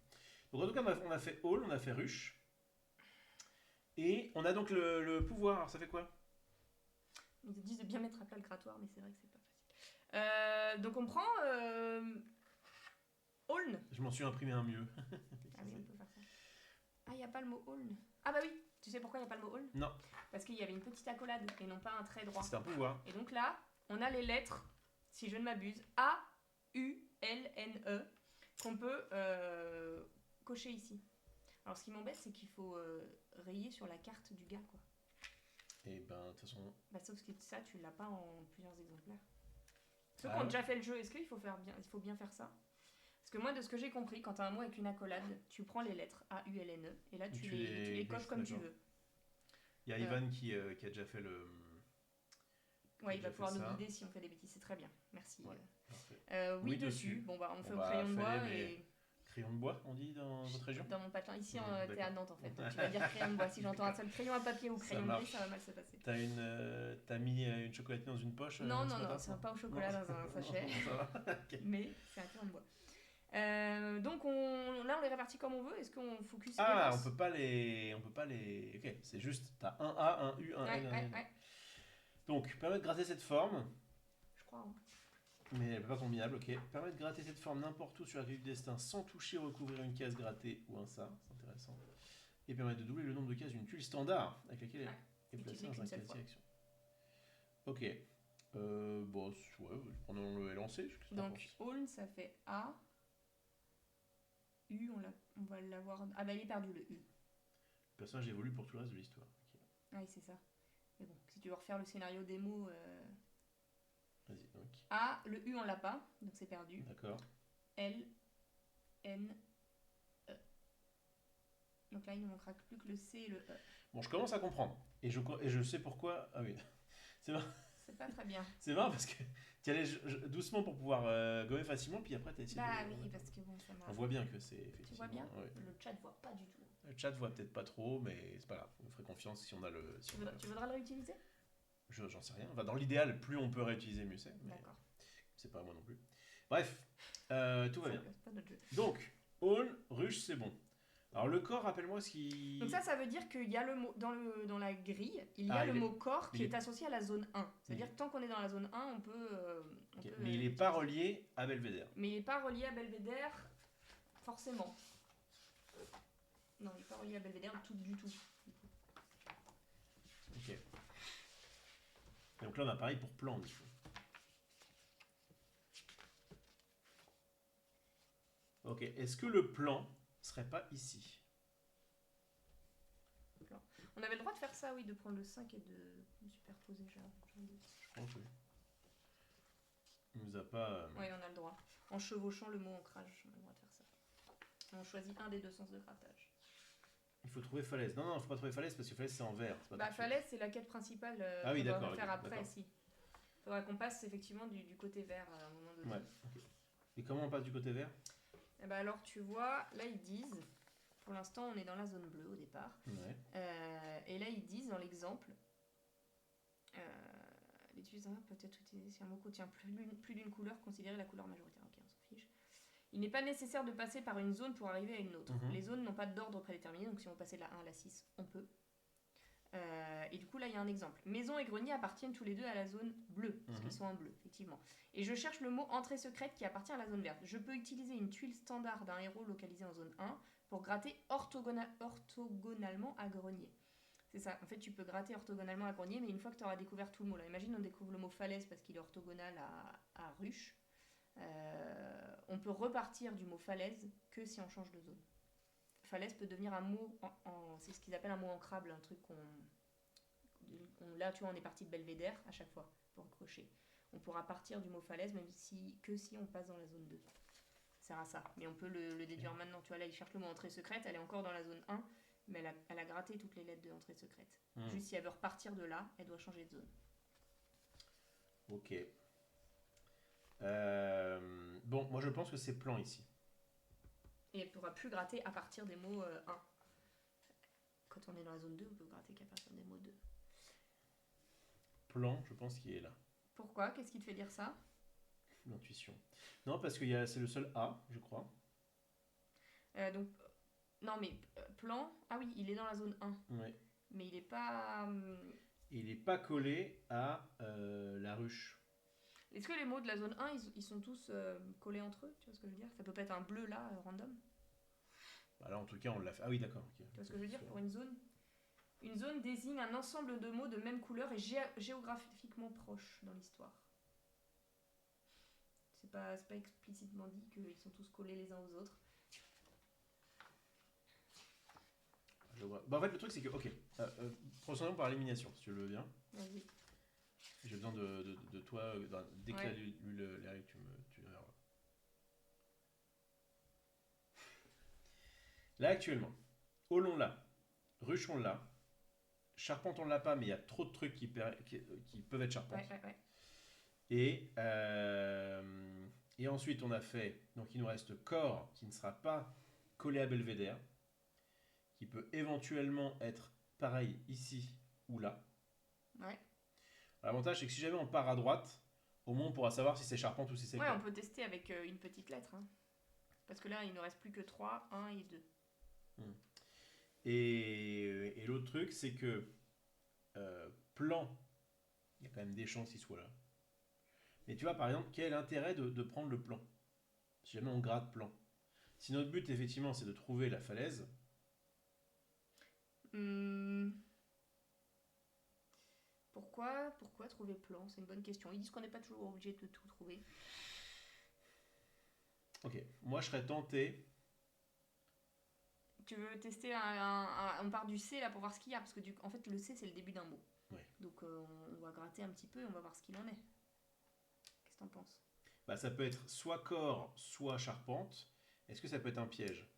Donc en tout cas, on a fait hall, on a fait ruche. Et on a donc le pouvoir. Alors ça fait quoi? Ils te disent de bien mettre à plat le grattoir, mais c'est vrai que c'est pas facile. Donc on prend Aulne. Je m'en suis imprimé un mieux. Ah oui, on peut faire ça. Ah, il n'y a pas le mot Aulne. Ah bah oui, tu sais pourquoi il n'y a pas le mot Aulne? Non. Parce qu'il y avait une petite accolade et non pas un trait droit. C'est un pouvoir. Et donc là, on a les lettres, si je ne m'abuse, A, U, L, N, E, qu'on peut cocher ici. Alors ce qui m'embête, c'est qu'il faut rayer sur la carte du gars, quoi. Et de toute façon... sauf que ça, tu l'as pas en plusieurs exemplaires. Ceux qui ont déjà fait le jeu, est-ce qu'il faut bien faire ça? Parce que moi, de ce que j'ai compris, quand tu as un mot avec une accolade, tu prends les lettres A, U, L, N, E, et là, tu les coches comme tu veux. Il y a Ivan qui a déjà fait le... Ouais, il va pouvoir nous guider si on fait des bêtises, c'est très bien. Merci. Ouais, oui, dessus. Bon, on fait au crayon de bois et... Crayon de bois, on dit dans votre région? Dans mon patelin. Ici, t'es à Nantes en fait. Donc tu vas dire crayon de bois. Si j'entends un seul crayon à papier ou crayon gris, ça va mal se passer. T'as mis une chocolatine dans une poche? Non, c'est pas au chocolat dans un sachet. Okay. Mais c'est un crayon de bois. Donc là, on les répartit comme on veut. Est-ce qu'on focus? On peut pas les. Ok, c'est juste. T'as un A, un U, un L, un N. Ouais. Donc, permet de gratter cette forme. Je crois. Hein. Mais elle n'est pas combinable, ok. Permet de gratter cette forme n'importe où sur la grille du destin sans toucher ou recouvrir une case grattée ou un ça, c'est intéressant. Et permet de doubler le nombre de cases d'une tuile standard avec laquelle est placée dans un case direction. Ok. Prenons le lancer. Donc, Aulne, ça fait A. U, on va l'avoir. Ah bah il est perdu le U. Le personnage évolue pour tout le reste de l'histoire. Okay. Oui, c'est ça. Mais bon, si tu veux refaire le scénario démo. Vas-y, donc. A, le U on l'a pas, donc c'est perdu. D'accord. L, N, E. Donc là il ne manquera plus que le C et le E. Bon, je commence à comprendre. Et je sais pourquoi. Ah oui. C'est marrant. C'est pas très bien. C'est marrant parce que tu allais doucement pour pouvoir gommer facilement, puis après tu as essayé oui, parce que bon, ça marche. On voit bien que c'est effectivement. Tu vois bien? Le chat voit pas du tout. Le chat voit peut-être pas trop, mais c'est pas grave. On ferait confiance si on a le. Tu voudras le réutiliser? J'en sais rien. Enfin, dans l'idéal, plus on peut réutiliser, mieux c'est. D'accord. C'est pas moi non plus. Bref, tout va bien. Pas notre jeu. Donc, Aulne, ruche, c'est bon. Alors le corps, rappelle-moi ce qui... Donc ça veut dire qu'il y a le mot, dans la grille, il y a le mot corps qui est associé à la zone 1. C'est-à-dire que tant qu'on est dans la zone 1, on peut... mais il n'est pas relié à Belvédère. Mais il n'est pas relié à Belvédère, forcément. Non, il n'est pas relié à Belvédère du tout. Ok. Donc là, on a pareil pour plan, du coup. Ok, est-ce que le plan serait pas ici? On avait le droit de faire ça, oui, de prendre le 5 et de superposer, je pense, oui. Il nous a pas... Oui, on a le droit. En chevauchant le mot ancrage, on a le droit de faire ça. On choisit un des deux sens de grattage. Il faut trouver falaise. Non, il ne faut pas trouver falaise parce que falaise c'est en vert. Falaise c'est la quête principale qu'on va faire après, si. Il faudra qu'on passe effectivement du côté vert à un moment donné. Ouais, okay. Et comment on passe du côté vert? Alors tu vois, là ils disent, pour l'instant on est dans la zone bleue au départ, et là ils disent dans l'exemple, l'utilisateur peut être utilisé si un mot contient plus d'une couleur, considérez la couleur majoritaire. Ok, on s'en fiche. Il n'est pas nécessaire de passer par une zone pour arriver à une autre. Les zones n'ont pas d'ordre prédéterminé, donc si on veut passer de la 1 à la 6, on peut. Et du coup, là, il y a un exemple. Maison et grenier appartiennent tous les deux à la zone bleue, parce qu'ils sont en bleu, effectivement. Et je cherche le mot entrée secrète qui appartient à la zone verte. Je peux utiliser une tuile standard d'un héros localisé en zone 1 pour gratter orthogonalement à grenier. C'est ça. En fait, tu peux gratter orthogonalement à grenier, mais une fois que tu auras découvert tout le mot, là, imagine on découvre le mot falaise parce qu'il est orthogonal à ruche. On peut repartir du mot falaise que si on change de zone. Falaise peut devenir un mot, c'est ce qu'ils appellent un mot ancrable, un truc là, tu vois, on est parti de Belvédère à chaque fois pour accrocher. On pourra partir du mot falaise que si on passe dans la zone 2. Ça sert à ça. Mais on peut le déduire maintenant. Tu vois, là, il cherche le mot entrée secrète, elle est encore dans la zone 1, mais elle a gratté toutes les lettres de entrée secrète. Juste si elle veut repartir de là, elle doit changer de zone. Ok. Bon, moi je pense que c'est plan ici. Et elle ne pourra plus gratter à partir des mots 1. Quand on est dans la zone 2, on peut gratter qu'à partir des mots 2. Plan, je pense qu'il est là. Pourquoi ? Qu'est-ce qui te fait dire ça ? L'intuition. Non, parce que c'est le seul A, je crois. Non, mais plan... Ah oui, il est dans la zone 1. Ouais. Mais il n'est pas... Il n'est pas collé à la ruche. Est-ce que les mots de la zone 1, ils sont tous collés entre eux ? Tu vois ce que je veux dire ? Ça peut pas être un bleu là, random ? Bah là, en tout cas, on l'a fait. Ah oui, d'accord. Okay. Tu vois ce que je veux dire pour une zone ? Une zone désigne un ensemble de mots de même couleur et géographiquement proches dans l'histoire. C'est pas explicitement dit qu'ils sont tous collés les uns aux autres. Je vois. Bah en fait, le truc, c'est que... Ok. Procédons par élimination, si tu le veux bien. Vas-y. J'ai besoin de toi. Dès que tu as lu les règles, tu verras. Là, actuellement, Olon l'a, ruche on l'a, charpente on l'a pas, mais il y a trop de trucs qui peuvent être charpentes. Ouais. Et ensuite, on a fait... Donc, il nous reste corps, qui ne sera pas collé à Belvédère, qui peut éventuellement être pareil ici ou là. Ouais. L'avantage, c'est que si jamais on part à droite, au moins on pourra savoir si c'est charpente ou si c'est corps. Ouais, on peut tester avec une petite lettre. Hein. Parce que là, il ne reste plus que 3, 1 et 2. Et l'autre truc, c'est que plan, il y a quand même des chances qu'il soit là. Mais tu vois, par exemple, quel est l'intérêt de prendre le plan ? Si jamais on gratte plan. Si notre but, effectivement, c'est de trouver la falaise... Pourquoi trouver plan ? C'est une bonne question. Ils disent qu'on n'est pas toujours obligé de tout trouver. Ok, moi je serais tenté... Tu veux tester on part du C là pour voir ce qu'il y a, parce que en fait le C c'est le début d'un mot. Ouais. Donc on va gratter un petit peu et on va voir ce qu'il en est. Qu'est-ce que t'en penses ? Bah, ça peut être soit corps, soit charpente. Est-ce que ça peut être un piège ?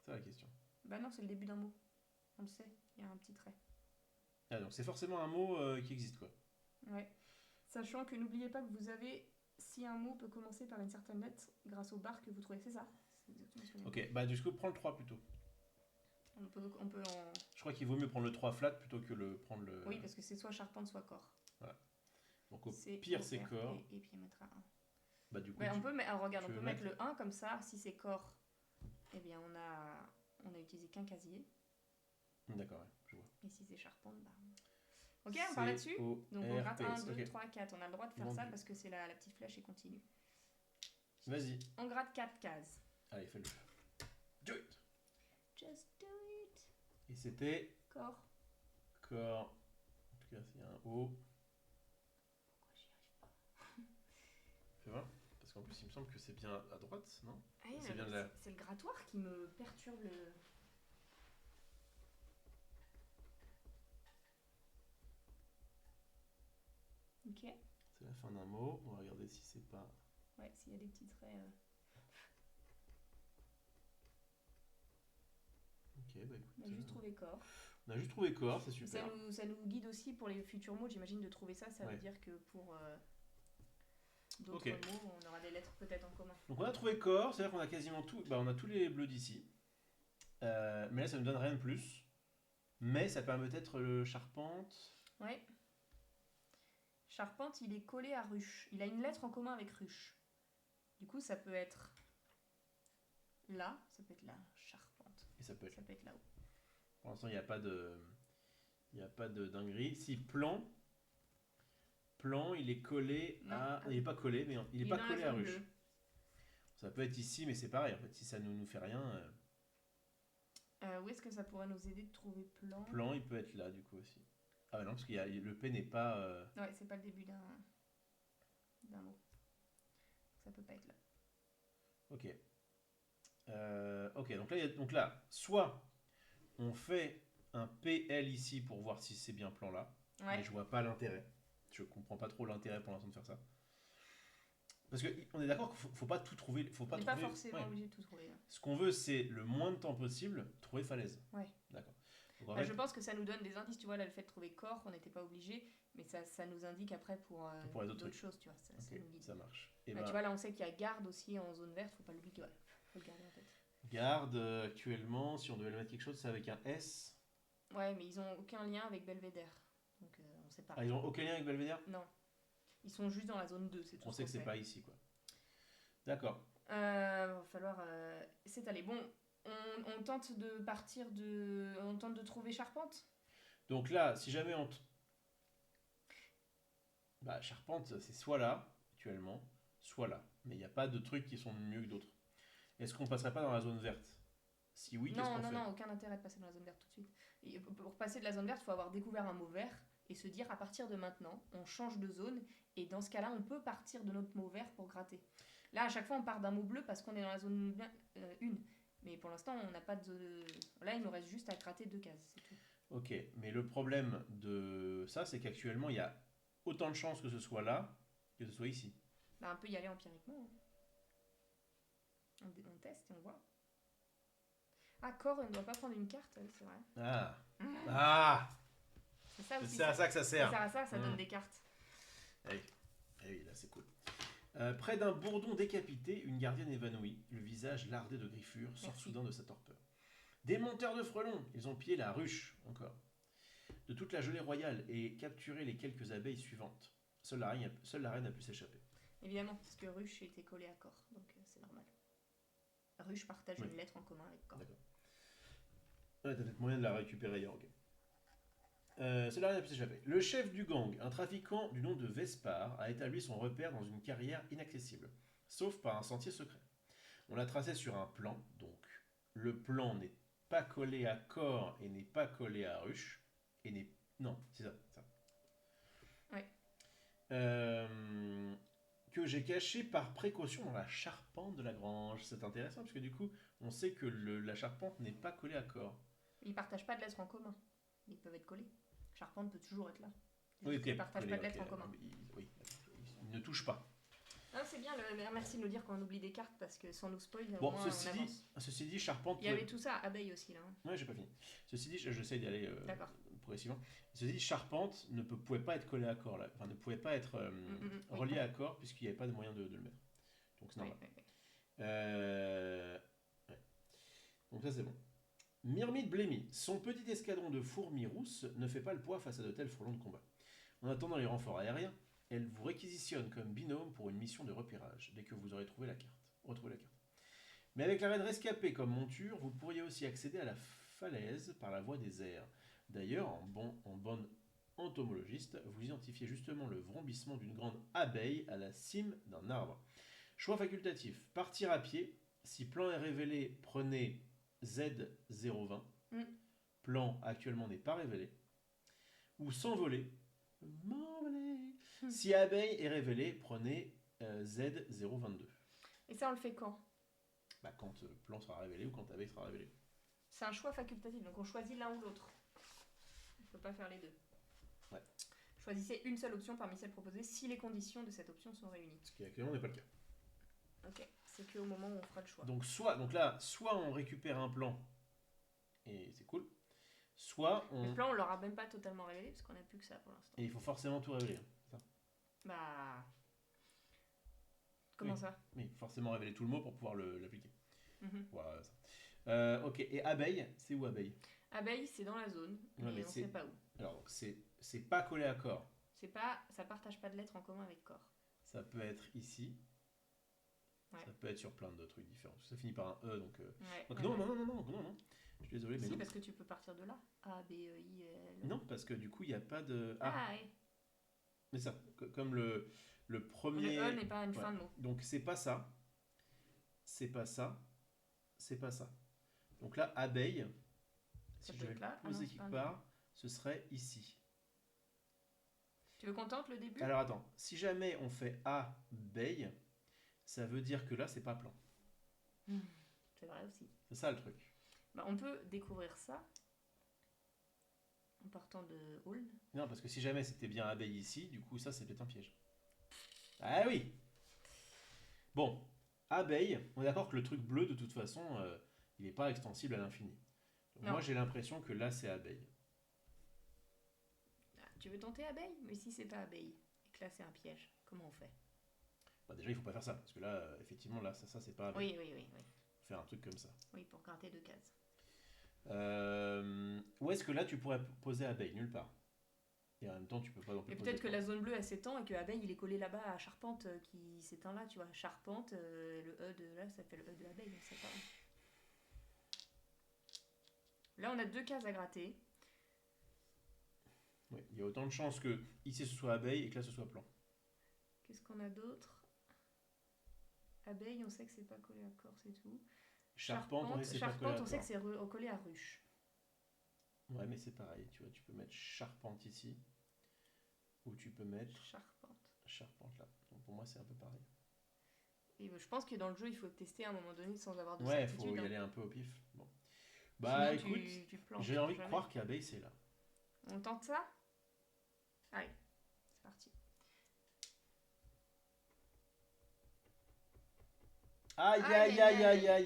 C'est la question. Bah non, c'est le début d'un mot. On le sait, il y a un petit trait. Ah, donc c'est forcément un mot qui existe, quoi. Ouais. Sachant que n'oubliez pas que vous avez, si un mot peut commencer par une certaine lettre, grâce aux barres que vous trouvez, c'est ça ? C'est exactement ce que ok, bah du coup, prends le 3 plutôt. On peut en... Je crois qu'il vaut mieux prendre le 3 flat plutôt que prendre le... Oui, parce que c'est soit charpente, soit corps. Voilà. Donc au pire, c'est corps. Et puis on mettra 1. Bah du coup, on peut mettre le 1 comme ça, si c'est corps, eh bien on a utilisé qu'un casier. D'accord, ouais, je vois. Et si c'est charpente, bah... Ok, on part là-dessus. Donc on gratte 1, 2, 3, 4. On a le droit de faire ça parce que c'est la petite flèche est continue. Vas-y. On gratte 4 cases. Allez, fais-le. Do it. Just do it. Et c'était... Corps. En tout cas, s'il y a un O... Pourquoi j'y arrive pas ? Fais voir. Parce qu'en plus, il me semble que c'est bien à droite, non ? C'est le grattoir qui me perturbe le... Ok. C'est la fin d'un mot. On va regarder si c'est pas... Ouais, s'il y a des petits traits... Ok, bah écoute... On a juste trouvé corps. On a juste trouvé corps, c'est super. Ça nous guide aussi pour les futurs mots, j'imagine, de trouver ça. Ça veut dire que pour d'autres mots, on aura des lettres peut-être en commun. Donc on a trouvé corps, c'est-à-dire qu'on a quasiment tout... Bah on a tous les bleus d'ici. Mais là, ça ne nous donne rien de plus. Mais ça permet peut-être le charpente. Ouais. Charpente, il est collé à ruche. Il a une lettre en commun avec ruche. Du coup, ça peut être là, ça peut être là, charpente. Et ça peut être là-haut. Pour l'instant, il n'y a pas de... Il n'y a pas de dinguerie. Si plan, il est collé à... Il n'est pas collé, mais il n'est pas collé à ruche. Ça peut être ici, mais c'est pareil. En fait, si ça ne nous fait rien... où est-ce que ça pourrait nous aider de trouver plan? Plan, il peut être là, du coup, aussi. Ah bah non, parce que le P n'est pas... Ouais, c'est pas le début d'un mot. Ça peut pas être là. Ok. Ok, donc là, soit on fait un PL ici pour voir si c'est bien plan là, mais je vois pas l'intérêt. Je comprends pas trop l'intérêt pour l'instant de faire ça. Parce qu'on est d'accord qu'il faut pas tout trouver. On n'est pas forcément obligé de tout trouver. Hein. Ce qu'on veut, c'est le moins de temps possible trouver falaise. Ouais. D'accord. Je pense que ça nous donne des indices. Tu vois, là, le fait de trouver corps, on n'était pas obligé, mais ça nous indique après pour d'autres choses. Tu vois, ça marche. Tu vois, là, on sait qu'il y a garde aussi en zone verte. Faut pas l'oublier. Faut le garder en tête. Garde, actuellement, si on devait le mettre quelque chose, c'est avec un S. Ouais, mais ils ont aucun lien avec Belvédère. Donc, on sait pas. Ah, ils ont aucun lien avec Belvédère ? Non. Ils sont juste dans la zone 2, c'est tout. On sait que c'est pas ici, quoi. D'accord. Va falloir s'étaler. Bon, on tente de partir de... On tente de trouver Charpente. Donc là, si jamais on... Charpente, c'est soit là, actuellement, soit là. Mais il n'y a pas de trucs qui sont mieux que d'autres. Est-ce qu'on passerait pas dans la zone verte ? Si oui, qu'est-ce qu'on fait ? Non, aucun intérêt de passer dans la zone verte tout de suite. Et pour passer de la zone verte, il faut avoir découvert un mot vert et se dire à partir de maintenant, on change de zone et dans ce cas-là, on peut partir de notre mot vert pour gratter. Là, à chaque fois, on part d'un mot bleu parce qu'on est dans la zone 1. Mais pour l'instant, on n'a pas de... Là, il nous reste juste à gratter 2 cases, c'est tout. Ok, mais le problème de ça, c'est qu'actuellement, il y a autant de chances que ce soit là que ce soit ici. On peut y aller empiriquement. On teste et on voit. Ah, corps, on ne doit pas prendre une carte, c'est vrai. C'est ça aussi. C'est à ça que ça sert. Ça sert à ça, ça donne des cartes. Oui, là c'est cool. Près d'un bourdon décapité, une gardienne évanouie, le visage lardé de griffures, sort soudain de sa torpeur. Des monteurs de frelons, ils ont pillé la ruche, encore, de toute la gelée royale et capturé les quelques abeilles suivantes. Seule la reine a pu s'échapper. Évidemment, parce que ruche était collée à corps, donc c'est normal. Ruche partage une lettre en commun avec corps. D'accord. Ouais, t'as peut-être moyen de la récupérer ailleurs, ok. Seule la reine a pu s'échapper. Le chef du gang, un trafiquant du nom de Vespar, a établi son repère dans une carrière inaccessible, sauf par un sentier secret. On l'a tracé sur un plan, donc le plan n'est pas collé à corps et n'est pas collé à ruche, et n'est... Non, c'est ça. Ouais. Que j'ai caché par précaution dans la charpente de la grange. C'est intéressant, parce que du coup, on sait que la charpente n'est pas collée à corps. Ils partagent pas de lettres en commun. Ils peuvent être collés. Charpente peut toujours être là. Oui, ils partagent pas de lettres en commun. Ils ne touchent pas. Ah, c'est bien, merci de nous dire qu'on oublie des cartes parce que sans nous spoil, bon, ceci dit, charpente... Il y avait tout ça, abeille aussi là. Ouais, j'ai pas fini. Ceci dit, j'essaie d'y aller progressivement. Ceci dit, charpente ne pouvait pas être collée à corps là. Enfin, ne pouvait pas être reliée à corps puisqu'il n'y avait pas de moyen de le mettre. Donc c'est normal. Donc ça c'est bon. Myrmide blêmie. Son petit escadron de fourmis rousses ne fait pas le poids face à de tels frelons de combat. En attendant les renforts aériens, elle vous réquisitionne comme binôme pour une mission de repérage, dès que vous aurez retrouvé la carte. Mais avec la reine rescapée comme monture, vous pourriez aussi accéder à la falaise par la voie des airs. D'ailleurs, en bonne entomologiste, vous identifiez justement le vrombissement d'une grande abeille à la cime d'un arbre. Choix facultatif. Partir à pied. Si plan est révélé, prenez Z020. Plan actuellement n'est pas révélé. Ou s'envoler. Si abeille est révélé, prenez Z022. Et ça, on le fait quand ? Quand plan sera révélé ou quand abeille sera révélé. C'est un choix facultatif, donc on choisit l'un ou l'autre. On ne peut pas faire les deux. Ouais. Choisissez une seule option parmi celles proposées si les conditions de cette option sont réunies. Ce qui actuellement n'est pas le cas. Ok, c'est qu'au moment où on fera le choix. Donc soit on récupère un plan, et c'est cool, soit on... Le plan, on l'aura même pas totalement révélé, parce qu'on n'a plus que ça pour l'instant. Et il faut forcément tout révéler, ça. Comment ça ? Oui, forcément révéler tout le mot pour pouvoir l'appliquer. Voilà, ça. Ok, et abeille, c'est où abeille ? Abeille, c'est dans la zone, mais on ne sait pas où. Alors, c'est pas collé à corps. Ça partage pas de lettres en commun avec corps. Ça peut être ici. Ouais. Ça peut être sur plein de trucs différents. Ça finit par un E, donc... Non. Je suis désolé, mais si, non. parce que tu peux partir de là. A, B, E, I, L. Non, parce que du coup, il n'y a pas de A. Ah, ouais. Mais ça, comme le premier... Le E n'est pas une fin de mot. Donc, c'est pas ça. C'est pas ça. C'est pas ça. Donc là, abeille, si je devais le poser quelque part, ce serait ici. Tu veux qu'on tente le début? Alors attends, si jamais on fait abeille, ça veut dire que là, c'est pas plan. C'est vrai aussi. C'est ça le truc. Bah, on peut découvrir ça en partant de Hold. Non, parce que si jamais c'était bien abeille ici, du coup, ça, c'est peut-être un piège. Ah oui. Bon, abeille, on est d'accord que le truc bleu, de toute façon, il n'est pas extensible à l'infini. Donc moi, j'ai l'impression que là, c'est abeille. Ah, tu veux tenter abeille? Mais si c'est pas abeille, et que là, c'est un piège, comment on fait? Bah déjà, il faut pas faire ça, parce que là, effectivement, là, ça c'est pas abeille. Oui. Faire un truc comme ça. Oui, pour gratter 2 cases. Où est-ce que là, tu pourrais poser abeille? Nulle part. Et en même temps, tu peux pas non plus. Et peut-être que la zone bleue, elle s'étend et que abeille, il est collé là-bas à charpente qui s'éteint là, tu vois. Charpente, le E de là, ça fait le E de l'abeille, on sait pas. Là, on a 2 cases à gratter. Oui, il y a autant de chances que ici ce soit abeille et que là ce soit plan. Qu'est-ce qu'on a d'autre? Abeille, on sait que c'est pas collé à corse et tout. Charpente, on sait pas collé à on sait que c'est collé à ruche. Ouais, mais c'est pareil, tu vois, tu peux mettre charpente ici. Ou tu peux mettre charpente là. Donc pour moi, c'est un peu pareil. Et je pense que dans le jeu, il faut tester à un moment donné sans avoir de certitude. Ouais, il faut y aller un peu au pif. Bon. Bah sinon, écoute, j'ai envie de croire qu'abeille, c'est là. On tente ça? Allez, c'est parti. Aïe.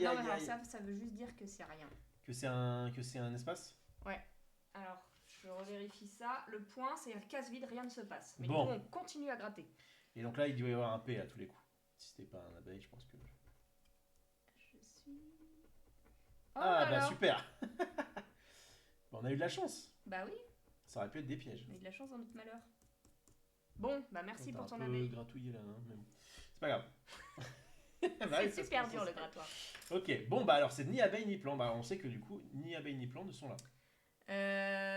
Non, mais ça veut juste dire que c'est rien. Que c'est un espace? Ouais. Alors, je revérifie ça. Le point, c'est case vide, rien ne se passe. Mais bon. Du coup, on continue à gratter. Et donc là, il doit y avoir un P à tous les coups. Si c'était pas un abeille, je pense que... Je suis... Oh bah super. On a eu de la chance. Bah oui. Ça aurait pu être des pièges. On a eu de la chance dans notre malheur. Bon, bah merci pour ton abeille. Un peu gratouillé là, hein, mais bon. C'est pas grave. C'est super dur le grattoir. Ok, bon bah alors c'est ni abeille ni plan. Bah on sait que du coup, ni abeille ni plan ne sont là.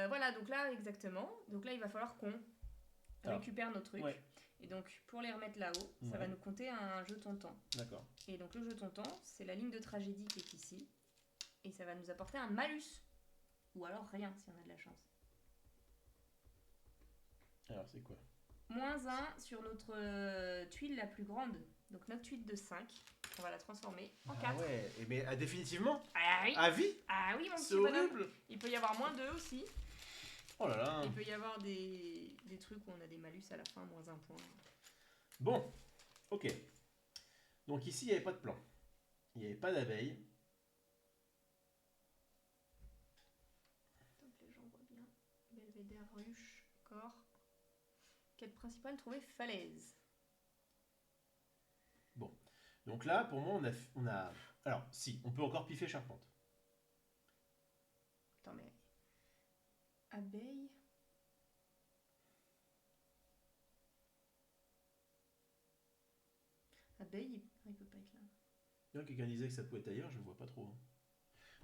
Voilà, donc là exactement. Donc là, il va falloir qu'on récupère nos trucs. Ouais. Et donc, pour les remettre là-haut, ça va nous compter un jeton temps. D'accord. Et donc, le jeton temps, c'est la ligne de tragédie qui est ici. Et ça va nous apporter un malus. Ou alors rien, si on a de la chance. Alors, c'est quoi? -1 sur notre tuile la plus grande. Donc, notre tuile de 5, on va la transformer en 4. Ah ouais, mais définitivement? Ah oui. À vie? Ah oui, mon petit bonhomme. C'est horrible. Il peut y avoir -2 aussi. Oh là là. Il peut y avoir des trucs où on a des malus à la fin, -1 point. Bon, ok. Donc ici, il n'y avait pas de plan. Il n'y avait pas d'abeille. Donc les gens voient bien. Belvédère, ruche, corps. Quête principale, trouver falaise. Bon. Donc là, pour moi, on a... Alors, si, on peut encore piffer charpente. Attends, mais... Abeille... Abeille, il peut pas être là. Il y a quelqu'un disait que ça pouvait être ailleurs, je ne vois pas trop. Hein.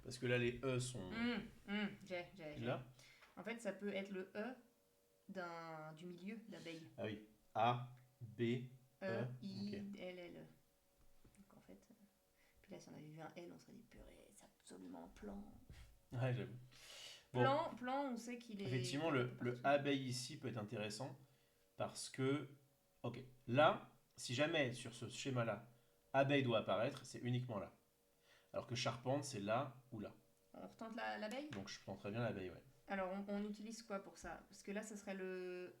Parce que là, les E sont... J'ai. Là. En fait, ça peut être le E du milieu d'abeille. Ah oui. A, B, E, I, L, L, E. Donc en fait... Puis là, si on avait vu un L, on serait dit, purée, c'est absolument plan. Ouais, j'avoue. Bon. Plan, on sait qu'il est... Effectivement, le abeille ici peut être intéressant parce que... Ok, là... Si jamais, sur ce schéma-là, abeille doit apparaître, c'est uniquement là. Alors que charpente, c'est là ou là. On retente l'abeille? Donc je prends très bien l'abeille, ouais. Alors, on utilise quoi pour ça? Parce que là, ça serait le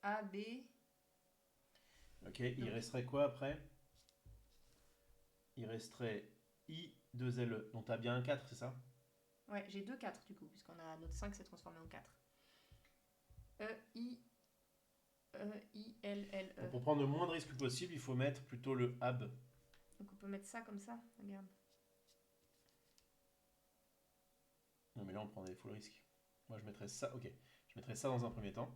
A, B... Ok, il resterait quoi après? Il resterait I, 2LE. Donc t'as bien un 4, c'est ça? Ouais, j'ai 2 4 du coup, puisqu'on a notre 5 s'est transformé en 4. I, L, L, E. Donc pour prendre le moins de risques possible, il faut mettre plutôt le AB. Donc on peut mettre ça comme ça, regarde. Non mais là on prend des full risques. Moi je mettrais ça, ok. Je mettrais ça dans un premier temps.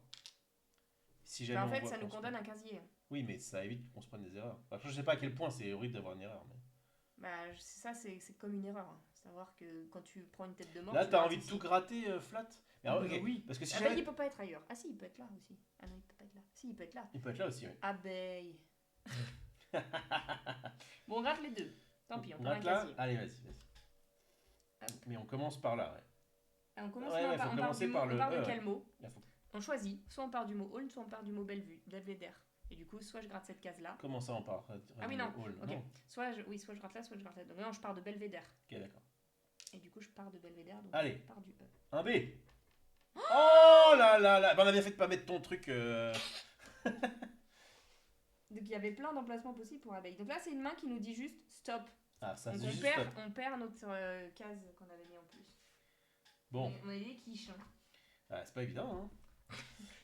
Si jamais en fait, ça nous condamne un casier. Oui, mais ça évite qu'on se prenne des erreurs. Après, je sais pas à quel point c'est horrible d'avoir une erreur. Bah, ça, c'est comme une erreur. Hein. Savoir que quand tu prends une tête de mort. Là, t'as envie de tout gratter flat. Alors, okay. Oui. Parce que si abeille, il peut pas être ailleurs. Ah, si, il peut être là aussi. Ah non, il peut pas être là. Si, il peut être là. Il peut être là aussi, oui. Abeille. Bon, on gratte les deux. Tant pis, on gratte là. Allez, vas-y. Mais on commence par là, ouais. Ah, on commence on part de quel mot faut... On choisit. Soit on part du mot hall, soit on part du mot belvédère. Et du coup, soit je gratte cette case-là. Comment ça, on part Ah oui, non. Hall. Ok. Non. Soit je gratte là, soit je gratte là. Donc non, je pars de belvédère. Ok, d'accord. Et du coup, je pars de belvédère. Donc allez. Je pars du E. Un B. Oh là là là. Bah, on a bien fait de pas mettre ton truc. Donc il y avait plein d'emplacements possibles pour abeille. Donc là, c'est une main qui nous dit juste stop. Ah, ça, donc c'est juste stop. stop. On perd notre case qu'on avait mis en plus. Bon. On a des quiches. Hein. Ah, c'est pas évident, hein.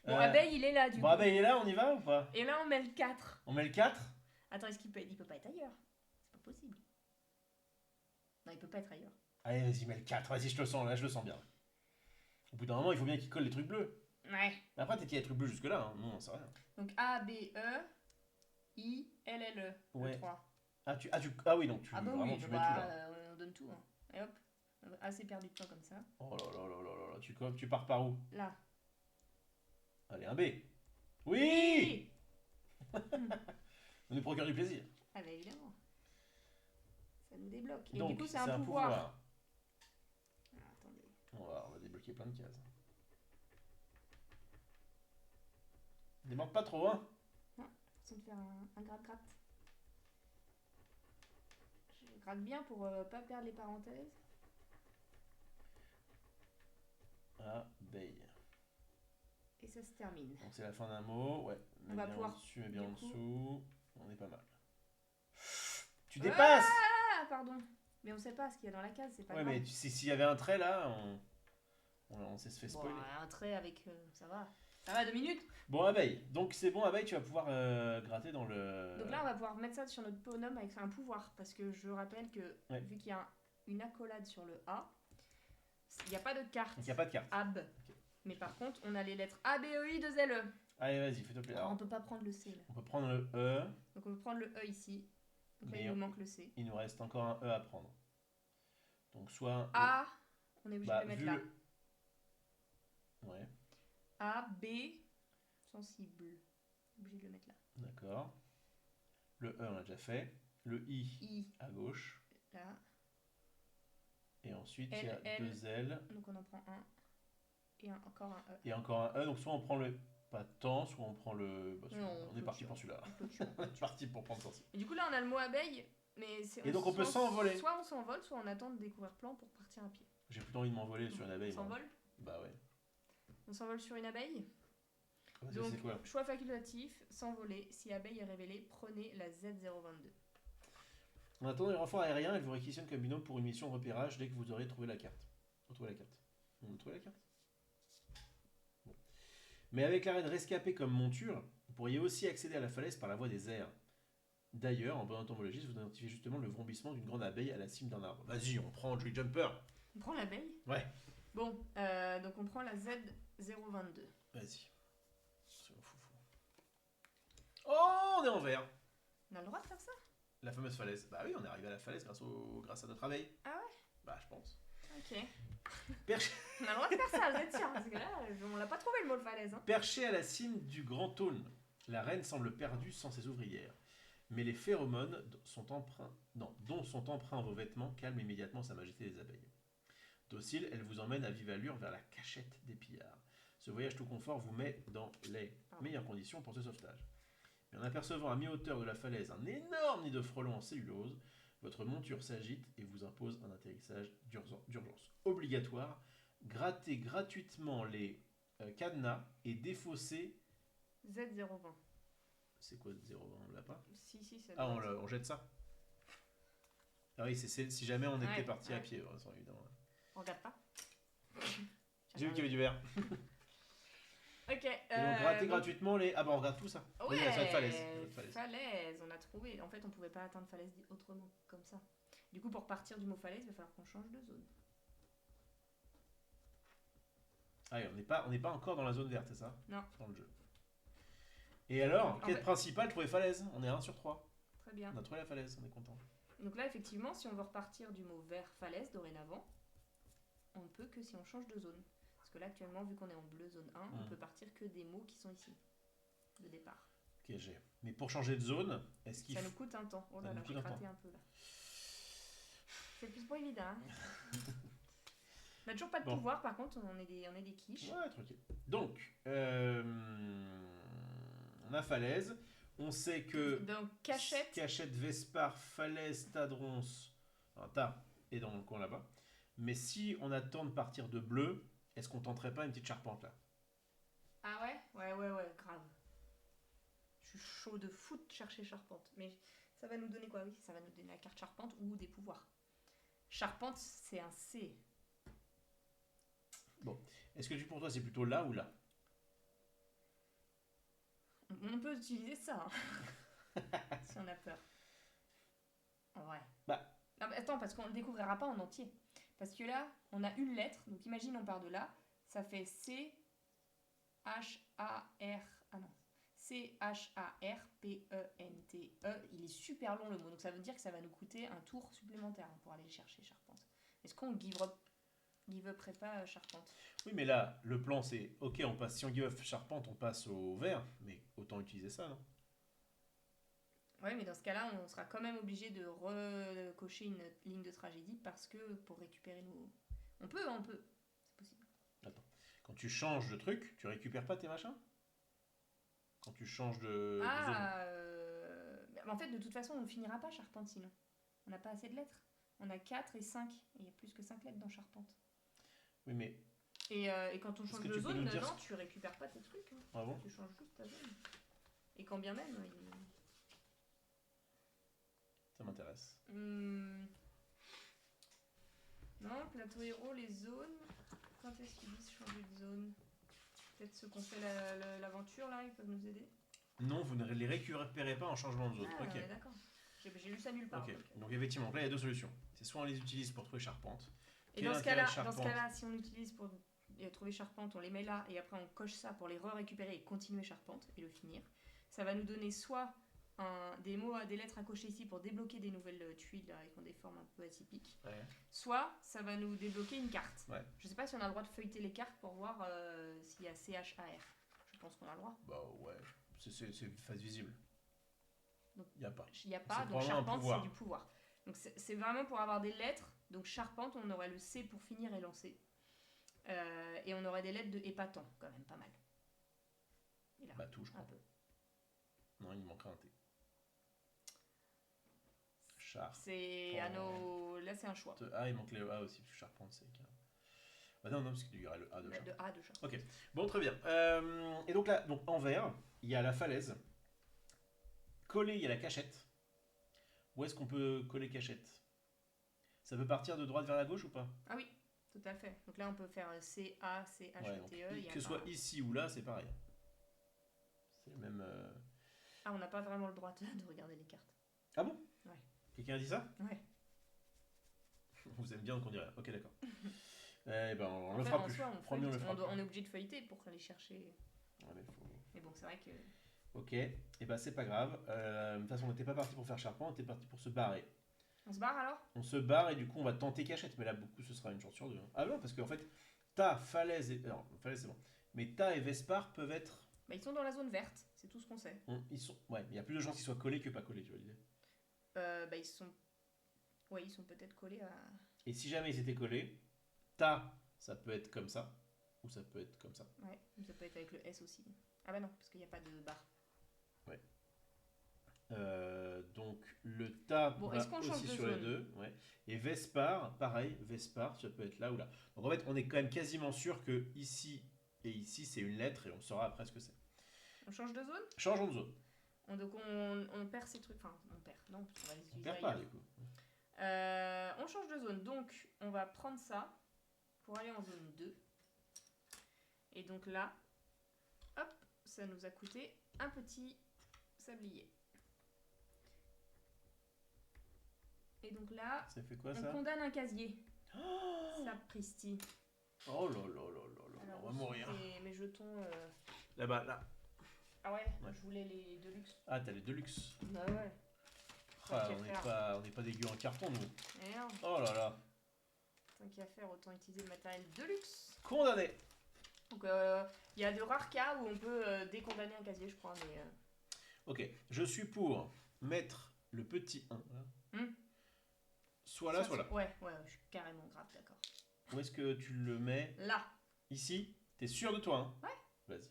Bon, abeille, il est là, du coup. Bon, abeille, il est là, on y va ou pas? Et là, on met le 4. On met le 4? Attends, est-ce qu'il peut pas être ailleurs? C'est pas possible. Non, il peut pas être ailleurs. Allez, vas-y, mets le 4. Vas-y, je te sens, là, je le sens bien. Au bout d'un moment, il faut bien qu'il colle les trucs bleus. Ouais. Mais après, t'es qu'il y a les trucs bleus jusque-là, hein. Non, c'est rien. Donc A, B, E, I, L, L, E. Ouais. 3. Ah oui, donc tu bah vraiment oui, tu mets tout là. On donne tout. Hein. Et hop. On a assez perdu de temps comme ça. Oh là là là là là, tu pars par où? Là. Allez, un B. Oui. Ça nous procure du plaisir. Ah bah évidemment. Ça nous débloque. Et donc, du coup, c'est un pouvoir. Ah, attendez. On va débloquer plein de cases. Démarre pas trop, hein? Non, façon de faire un gratte-gratte. Je gratte bien pour pas perdre les parenthèses. Abeille. Et ça se termine. Donc c'est la fin d'un mot, ouais. On va pouvoir. Dessus, mais bien en dessous. On est pas mal. Tu dépasses! Ah, pardon. Mais on sait pas ce qu'il y a dans la case, c'est pas grave. Ouais, mais s'il y avait un trait là, on s'est fait spoiler. Bon, un trait avec. Ça va. Ça va, 2 minutes. Bon, abeille. Donc c'est bon, abeille, tu vas pouvoir gratter dans le. Donc là, on va pouvoir mettre ça sur notre bonhomme avec un pouvoir. Parce que je rappelle que vu qu'il y a une accolade sur le A, il n'y a pas de carte. Il n'y a pas de carte. AB. Okay. Mais par contre, on a les lettres A, B, E, I, 2 L, E. Allez, vas-y, fais-toi plaisir. Alors, on peut pas prendre le C là. On peut prendre le E. Donc on peut prendre le E ici. Donc là, il nous manque le C. Il nous reste encore un E à prendre. Donc soit A, on est obligé de le mettre là. Ouais. A, B, sensible. Obligé de le mettre là. D'accord. Le E, on l'a déjà fait. Le I à gauche. Là. Et ensuite, il y a 2 L. Donc on en prend un. Et encore un E. Et encore un E. Donc soit on prend le pas tant, soit on prend le. Bah, non, on est parti pour celui-là. On est parti pour prendre sensible. Et du coup, là, on a le mot abeille. Mais et donc on peut s'envoler. Soit on s'envole, soit on attend de découvrir plan pour partir à pied. J'ai plutôt envie de m'envoler sur une abeille. On s'envole? Bah ouais. On s'envole sur une abeille. Donc, c'est quoi? Choix facultatif, s'envoler. Si abeille est révélée, prenez la Z022. En attendant les renforts aériens, elle vous réquisitionne comme binôme pour une mission de repérage dès que vous aurez trouvé la carte. Retrouvez la carte. On a trouvé la carte? Bon. Mais avec la reine rescapée comme monture, vous pourriez aussi accéder à la falaise par la voie des airs. D'ailleurs, en bon entomologiste, vous identifiez justement le vrombissement d'une grande abeille à la cime d'un arbre. Vas-y, on prend Tree Jumper. On prend l'abeille? Ouais. Bon, donc on prend la Z022. Vas-y. Oh, on est en vert. On a le droit de faire ça? La fameuse falaise. Bah oui, on est arrivé à la falaise grâce à notre abeille. Ah ouais? Bah, je pense. Ok. On a le droit de faire ça, vous êtes sûr? Parce que là, on l'a pas trouvé le mot de falaise. Hein. Perché à la cime du grand aulne, la reine semble perdue sans ses ouvrières. Mais les phéromones dont sont empreints vos vêtements calment immédiatement sa majesté des abeilles. Docile, elle vous emmène à vive allure vers la cachette des pillards. Ce voyage tout confort vous met dans les meilleures conditions pour ce sauvetage. Mais en apercevant à mi-hauteur de la falaise un énorme nid de frelons en cellulose, votre monture s'agite et vous impose un atterrissage d'urgence. Obligatoire, grattez gratuitement les cadenas et défaussez Z020. C'est quoi 0,20? On l'a pas? Si, ça Ah, on jette ça? Ah oui, c'est si jamais on était parti à pied, évidemment. On regarde pas. J'ai vu qu'il y avait du vert. Ok. Et donc gratter gratuitement les. Ah bah on regarde tout ça. Ouais, ça va être falaise. Falaise, on a trouvé. En fait, on pouvait pas atteindre falaise autrement, comme ça. Du coup, pour partir du mot falaise, il va falloir qu'on change de zone. Ah oui, on n'est pas encore dans la zone verte, c'est ça? Non. Dans le jeu. Et alors, quête principale, trouver falaise. On est 1 sur 3. Très bien. On a trouvé la falaise, on est content. Donc là, effectivement, si on veut repartir du mot vert falaise dorénavant, on ne peut que si on change de zone. Parce que là, actuellement, vu qu'on est en bleu zone 1, on peut partir que des mots qui sont ici, de départ. Ok, j'ai. Mais pour changer de zone, est-ce qu'il Ça nous coûte un temps. Oh là là, j'ai gratté un peu là. C'est plus pas évident. Hein. On n'a toujours pas de pouvoir, par contre, on est des quiches. Ouais, tranquille. Donc, on a falaise. On sait que... Donc, cachette. Cachette, Vespar, falaise, Tadrons. Enfin, Ta est dans le coin là-bas. Mais si on attend de partir de bleu, est-ce qu'on tenterait pas une petite charpente là? Ah ouais? Ouais, grave. Je suis chaud de fou de chercher charpente. Mais ça va nous donner quoi? Oui, ça va nous donner la carte charpente ou des pouvoirs. Charpente, c'est un C. Bon, est-ce que pour toi c'est plutôt là ou là? On peut utiliser ça, hein. Si on a peur. Ouais. Bah. Non, mais attends, parce qu'on ne le découvrira pas en entier. Parce que là, on a une lettre, donc imagine on part de là, ça fait C, H, A, R, ah non, C, H, A, R, P, E, N, T, E. Il est super long le mot, donc ça veut dire que ça va nous coûter un tour supplémentaire pour aller chercher charpente. Est-ce qu'on give up pas charpente? Oui, mais là, le plan c'est, ok, on passe, si on give up charpente, on passe au vert, mais autant utiliser ça, non? Ouais, mais dans ce cas-là, on sera quand même obligé de recocher une ligne de tragédie parce que pour récupérer nos... On peut, c'est possible. Attends, quand tu changes de truc, tu récupères pas tes machins? Quand tu changes de zone. En fait, de toute façon, on ne finira pas charpente sinon. On n'a pas assez de lettres. On a 4 et 5. Et il y a plus que 5 lettres dans charpente. Oui, mais... Et quand on change de zone, non, tu récupères pas tes trucs. Hein. Ah bon? Tu changes juste ta zone. Et quand bien même... Ça m'intéresse. Non, plateau héros, les zones. Quand est-ce qu'ils disent changer de zone? Peut-être ceux qu'on fait l'aventure là, ils peuvent nous aider? Non, vous ne les récupérez pas en changement de zone. Ah, ok. D'accord. J'ai lu ça nulle part. Ok. Donc effectivement, là il y a deux solutions. C'est soit on les utilise pour trouver charpente. Et dans ce cas-là, si on l'utilise pour trouver charpente, on les met là et après on coche ça pour les récupérer et continuer charpente et le finir. Ça va nous donner soit des mots, des lettres à cocher ici pour débloquer des nouvelles tuiles là, avec des formes un peu atypiques. Ouais. Soit ça va nous débloquer une carte. Ouais. Je sais pas si on a le droit de feuilleter les cartes pour voir s'il y a CHAR. Je pense qu'on a le droit. Bah ouais, c'est face visible. Donc il n'y a pas. Il n'y a pas, donc charpente c'est du pouvoir. Donc c'est vraiment pour avoir des lettres. Donc charpente, on aurait le C pour finir et lancer. Et on aurait des lettres de épatant, quand même, pas mal. Et là, bah tout, je crois. Un peu. Non, il manquerait un T. Char. C'est là, c'est un choix. Ah, il manque les A aussi, parce que charpente, c'est... Bah non, parce qu'il y aurait le A de charpente. De A de charpente. Ok, bon, très bien. Et donc là, donc en vert, il y a la falaise. Collé, il y a la cachette. Où est-ce qu'on peut coller cachette? Ça peut partir de droite vers la gauche ou pas? Ah oui, tout à fait. Donc là, on peut faire C, A, C, H, ouais, T, E. Que ce soit ici ou là, c'est pareil. C'est le même... Ah, on n'a pas vraiment le droit de regarder les cartes. Ah bon? Ouais. Quelqu'un a dit ça? Ouais. Vous aimez bien qu'on dirait. Ok, d'accord. Eh ben, on le fera plus. On est obligé de feuilleter pour aller chercher. Ouais, mais bon, c'est vrai que... Ok, et bah c'est pas grave. De toute façon, on n'était pas parti pour faire charpente, on était parti pour se barrer. On se barre alors? On se barre et du coup on va tenter cachette, mais là beaucoup ce sera une chance sur deux. Ah non, parce qu'en fait, Ta, Falaise et... Non, Falaise c'est bon. Mais Ta et Vespar peuvent être... Bah ils sont dans la zone verte, c'est tout ce qu'on sait. Ils sont... Ouais, mais il y a plus de chances qu'ils soient collés que pas collés, tu vois l'idée. Bah ils sont... Ouais, ils sont peut-être collés à... Et si jamais ils étaient collés, Ta, ça peut être comme ça, ou ça peut être comme ça. Ouais, ça peut être avec le S aussi. Ah bah non, parce qu'il n'y a pas de barre. Ouais. Donc le Ta va aussi sur les deux. Ouais. Et Vespar, pareil, Vespar, ça peut être là ou là. Donc en fait, on est quand même quasiment sûr que ici et ici, c'est une lettre et on saura après ce que c'est. On change de zone? Changeons de zone. Donc on perd ces trucs. Enfin, on perd. Non, parce qu'on va les utiliser. On perd pas, du coup. On change de zone. Donc, on va prendre ça pour aller en zone 2. Et donc là, hop, ça nous a coûté un petit sablier. Et donc là, ça fait quoi, on condamne un casier. Sapristi. Oh là là là là là, on va mourir. Mes jetons... Là-bas, là. Ah ouais, je voulais les Deluxe. Ah, t'as les Deluxe. Bah ouais. On n'est pas des gueux en carton, nous. Et non. Oh là là. Tant qu'à faire, autant utiliser le matériel de luxe. Condamné. Donc, il y a de rares cas où on peut décondamner un casier, je crois. Mais, Ok, je suis pour mettre le petit 1 là. Soit là, soit là. Ouais, je suis carrément grave, d'accord. Où est-ce que tu le mets? Là. Ici? T'es sûr de toi, hein? Ouais. Vas-y.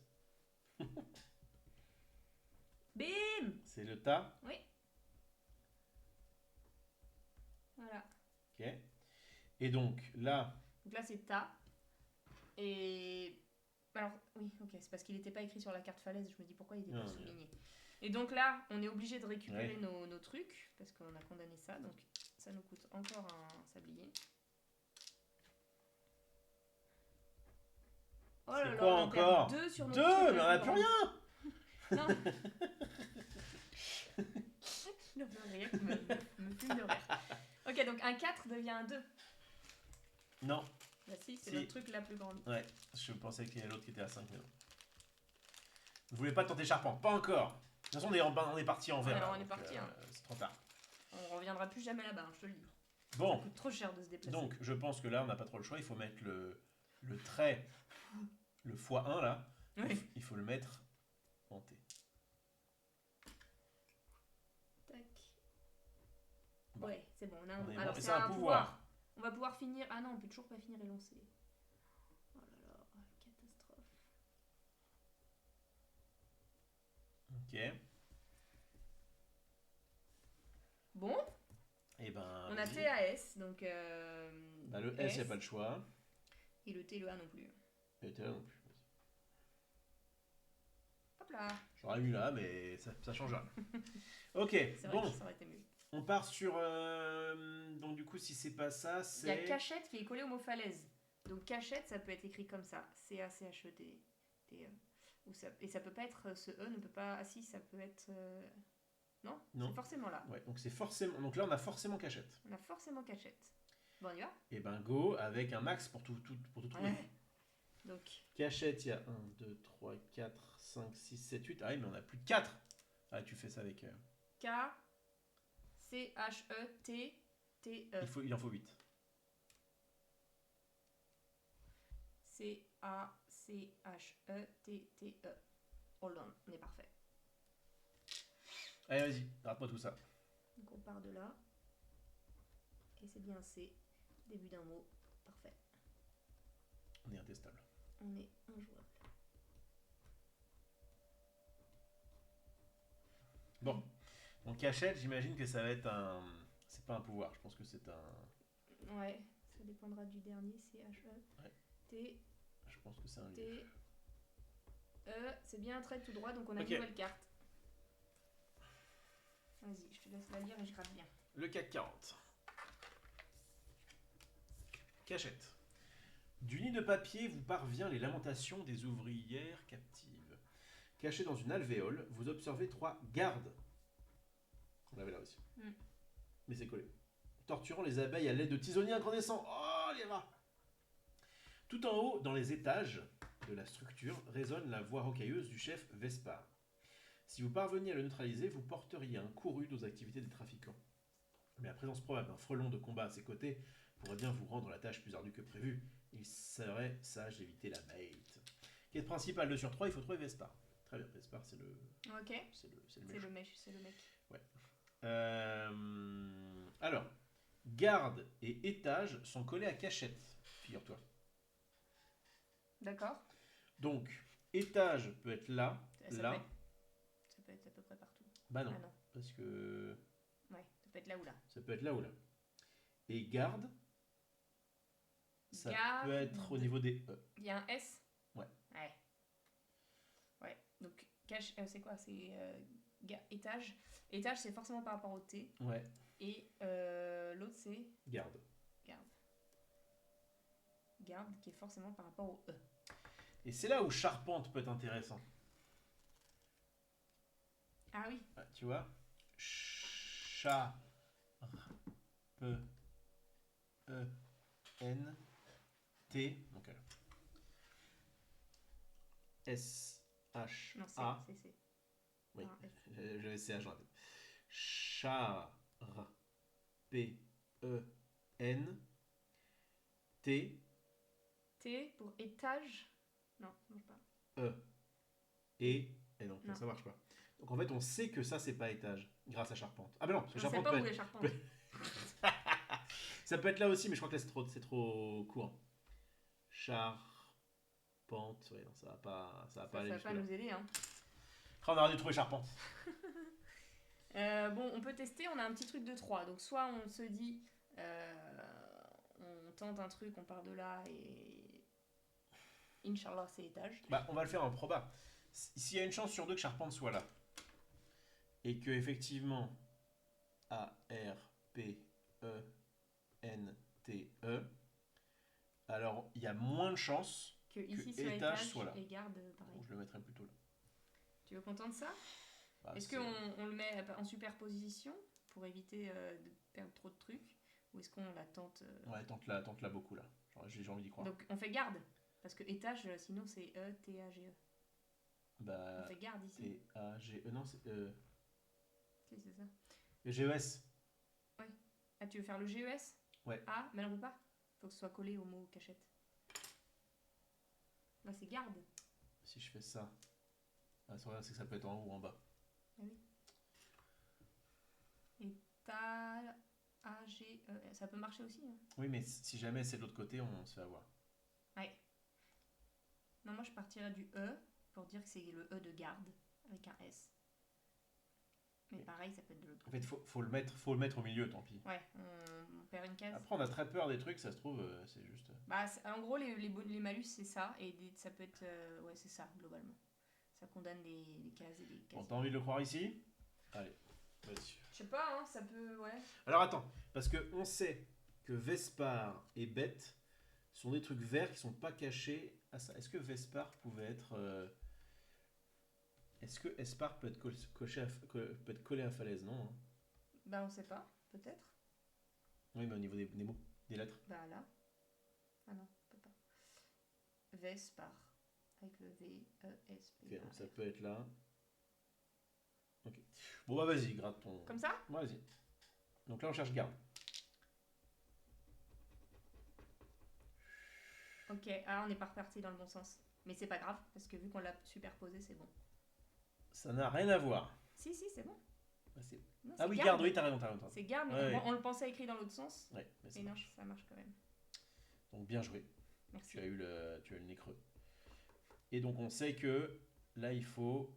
Bim! C'est le tas? Oui. Voilà. Ok. Et donc là... Donc là, c'est tas. Et... Alors, oui, ok, c'est parce qu'il n'était pas écrit sur la carte falaise. Je me dis pourquoi il était pas souligné. Et donc là, on est obligé de récupérer nos trucs, parce qu'on a condamné ça. Donc ça nous coûte encore un sablier. Oh là là, quoi encore? 2 sur nos 2, mais on n'a plus rien. Non. Le rien qui me fume de rire. Ok, donc un 4 devient un 2. Non. Bah si, c'est notre truc la plus grande. Ouais, je pensais qu'il y avait l'autre qui était à 5, mais non. Vous voulez pas tenter charpent? Pas encore. De toute façon, on est parti en vert. Alors on est parti. C'est trop tard. On reviendra plus jamais là-bas, je te le dis. Bon. Ça coûte trop cher de se déplacer. Donc, je pense que là, on n'a pas trop le choix. Il faut mettre le trait, le x1 là. Oui. Il faut le mettre en T. Tac. Bon. Ouais, c'est bon. Alors, c'est un pouvoir. On va pouvoir finir. Ah non, on peut toujours pas finir et lancer. Oh là là, catastrophe. Ok. Bon. Et ben. On a T à S, donc. Le S, il n'y a pas le choix. Et le T, le A non plus. Et le T, non plus. Hop là. J'aurais eu là, mais ça change rien. Ok, c'est vrai bon. que ça aurait été mieux. On part sur... donc du coup, si c'est pas ça, c'est... Il y a cachette qui est collé au mot falaise. Donc cachette, ça peut être écrit comme ça. C-A-C-H-E-T-T-E. Et ça peut pas être... Ce E ne peut pas... Ah si, ça peut être... Non, c'est forcément là. Ouais, donc c'est forcément... Donc là, on a forcément cachette. On a forcément cachette. Bon, on y va? Et ben go, avec un max pour tout trouver. Ouais. Donc... Cachette, il y a 1, 2, 3, 4, 5, 6, 7, 8. Ah oui, mais on a plus de 4. Ah, tu fais ça avec... K... C-H-E-T-T-E. Il en faut 8. C-A-C-H-E-T-T-E. Hold on, on est parfait. Allez, vas-y, rate-moi tout ça. Donc on part de là. Et c'est bien C. Début d'un mot. Parfait. On est intestable. On est injouable. Bon. Donc cachette, j'imagine que ça va être un... C'est pas un pouvoir, je pense que c'est un... Ouais, ça dépendra du dernier, C-H-E. Ouais. T... Je pense que c'est un lieu. T... E, c'est bien un trait tout droit, donc on a une nouvelle carte. Vas-y, je te laisse la lire et je gratte bien. Le CAC 40. Cachette. Du nid de papier vous parvient les lamentations des ouvrières captives. Cachées dans une alvéole, vous observez 3 gardes. On l'avait là aussi. Mais c'est collé. Torturant les abeilles à l'aide de tisonniers incandescents. Oh, les rats! Tout en haut, dans les étages de la structure, résonne la voix rocailleuse du chef Vespar. Si vous parveniez à le neutraliser, vous porteriez un coup rude aux activités des trafiquants. Mais la présence probable d'un frelon de combat à ses côtés pourrait bien vous rendre la tâche plus ardue que prévu. Il serait sage d'éviter la bête. Quête principale 2 sur 3, il faut trouver Vespar. Très bien, Vespar, c'est le... Ok. C'est le mec. Ouais. Alors, garde et étage sont collés à cachette, figure-toi. D'accord. Donc, étage peut être là, là. Ça peut être à peu près partout. Bah non, parce que... Ouais, ça peut être là ou là. Ça peut être là ou là. Et garde, ça peut être au niveau des E. Il y a un S? Ouais. Ouais, donc cache, c'est quoi? C'est étage. Étage, c'est forcément par rapport au T. Ouais. Et l'autre, c'est... Garde. Garde, qui est forcément par rapport au E. Et c'est là où charpente peut être intéressant. Ah oui. Ah, tu vois? P-E-N-T. Donc S-H-A. Non, c'est. Oui, j'avais CH dans la tête. Charpente. R, P, E, N, T. T pour étage. Non, ça marche pas. E, et donc ça marche pas. Donc en fait, on sait que ça, c'est pas étage, grâce à charpente. Ah ben non, parce que charpente pas peut où être... les charpentes. Ça peut être là aussi, mais je crois que là, c'est trop court. Charpente, ouais, non, ça va pas aller Ça va pas nous aider, hein. On aurait dû trouver charpente. Bon, on peut tester, on a un petit truc de 3. Donc soit on se dit, on tente un truc, on part de là et Inch'Allah c'est étage. Bah, on va le faire en proba. S'il y a une chance sur 2 que charpente soit là, et que effectivement A, R, P, E, N, T, E, alors il y a moins de chances que ici sur étage soit là. Et garde pareil. Donc, je le mettrai plutôt là. Tu veux qu'on tente ça? Bah, est-ce qu'on le met en superposition pour éviter de perdre trop de trucs? Ou est-ce qu'on la tente Ouais, tente-la beaucoup là. J'ai envie d'y croire. Donc on fait garde. Parce que étage, sinon c'est E, T, A, G, E. Bah, on fait garde ici. T, A, G, E. Non, c'est Si, c'est ça. Le GES. Ouais. Ah, tu veux faire le GES? Ouais. Ah, mais on peut pas. Faut que ce soit collé au mot cachette. Là, c'est garde. Si je fais ça. Ah, c'est que ça peut être en haut ou en bas. Ah oui. Étal, A, G, E. Ça peut marcher aussi. Hein. Oui, mais si jamais c'est de l'autre côté, on se fait avoir. Ouais. Non, moi je partirais du E pour dire que c'est le E de garde avec un S. Mais pareil, ça peut être de l'autre côté. En fait, faut le mettre au milieu, tant pis. Ouais, on perd une case. Après, on a très peur des trucs, ça se trouve, c'est juste. Bah, en gros, les malus, c'est ça. Et ça peut être. Ouais, c'est ça, globalement. Ça condamne les cases et les cases. Bon, t'as envie de le croire ici? Allez, vas-y. Je sais pas, hein, ça peut. Ouais. Alors attends, parce qu'on sait que Vespar et Bête sont des trucs verts qui sont pas cachés à ça. Est-ce que Vespar pouvait être. Est-ce que Espar peut être collé à falaise? Non. Hein. Bah, on sait pas, peut-être. Oui, mais au niveau des mots, des lettres. Bah, là. Ah non, on peut pas. Vespar. Avec le V, E, S, P. Ok, donc ça peut être là. Ok. Bon, bah vas-y, gratte ton. Comme ça? Ouais, vas-y. Donc là, on cherche garde. Ok, on n'est pas reparti dans le bon sens. Mais c'est pas grave, parce que vu qu'on l'a superposé, c'est bon. Ça n'a rien à voir. Si, c'est bon. Bah, non, oui, garde, oui, t'as raison. C'est garde, mais on le pensait écrit dans l'autre sens. Ouais, mais ça marche. Non, ça marche quand même. Donc bien joué. Merci. Tu as eu le nez creux. Et donc on sait que là, il faut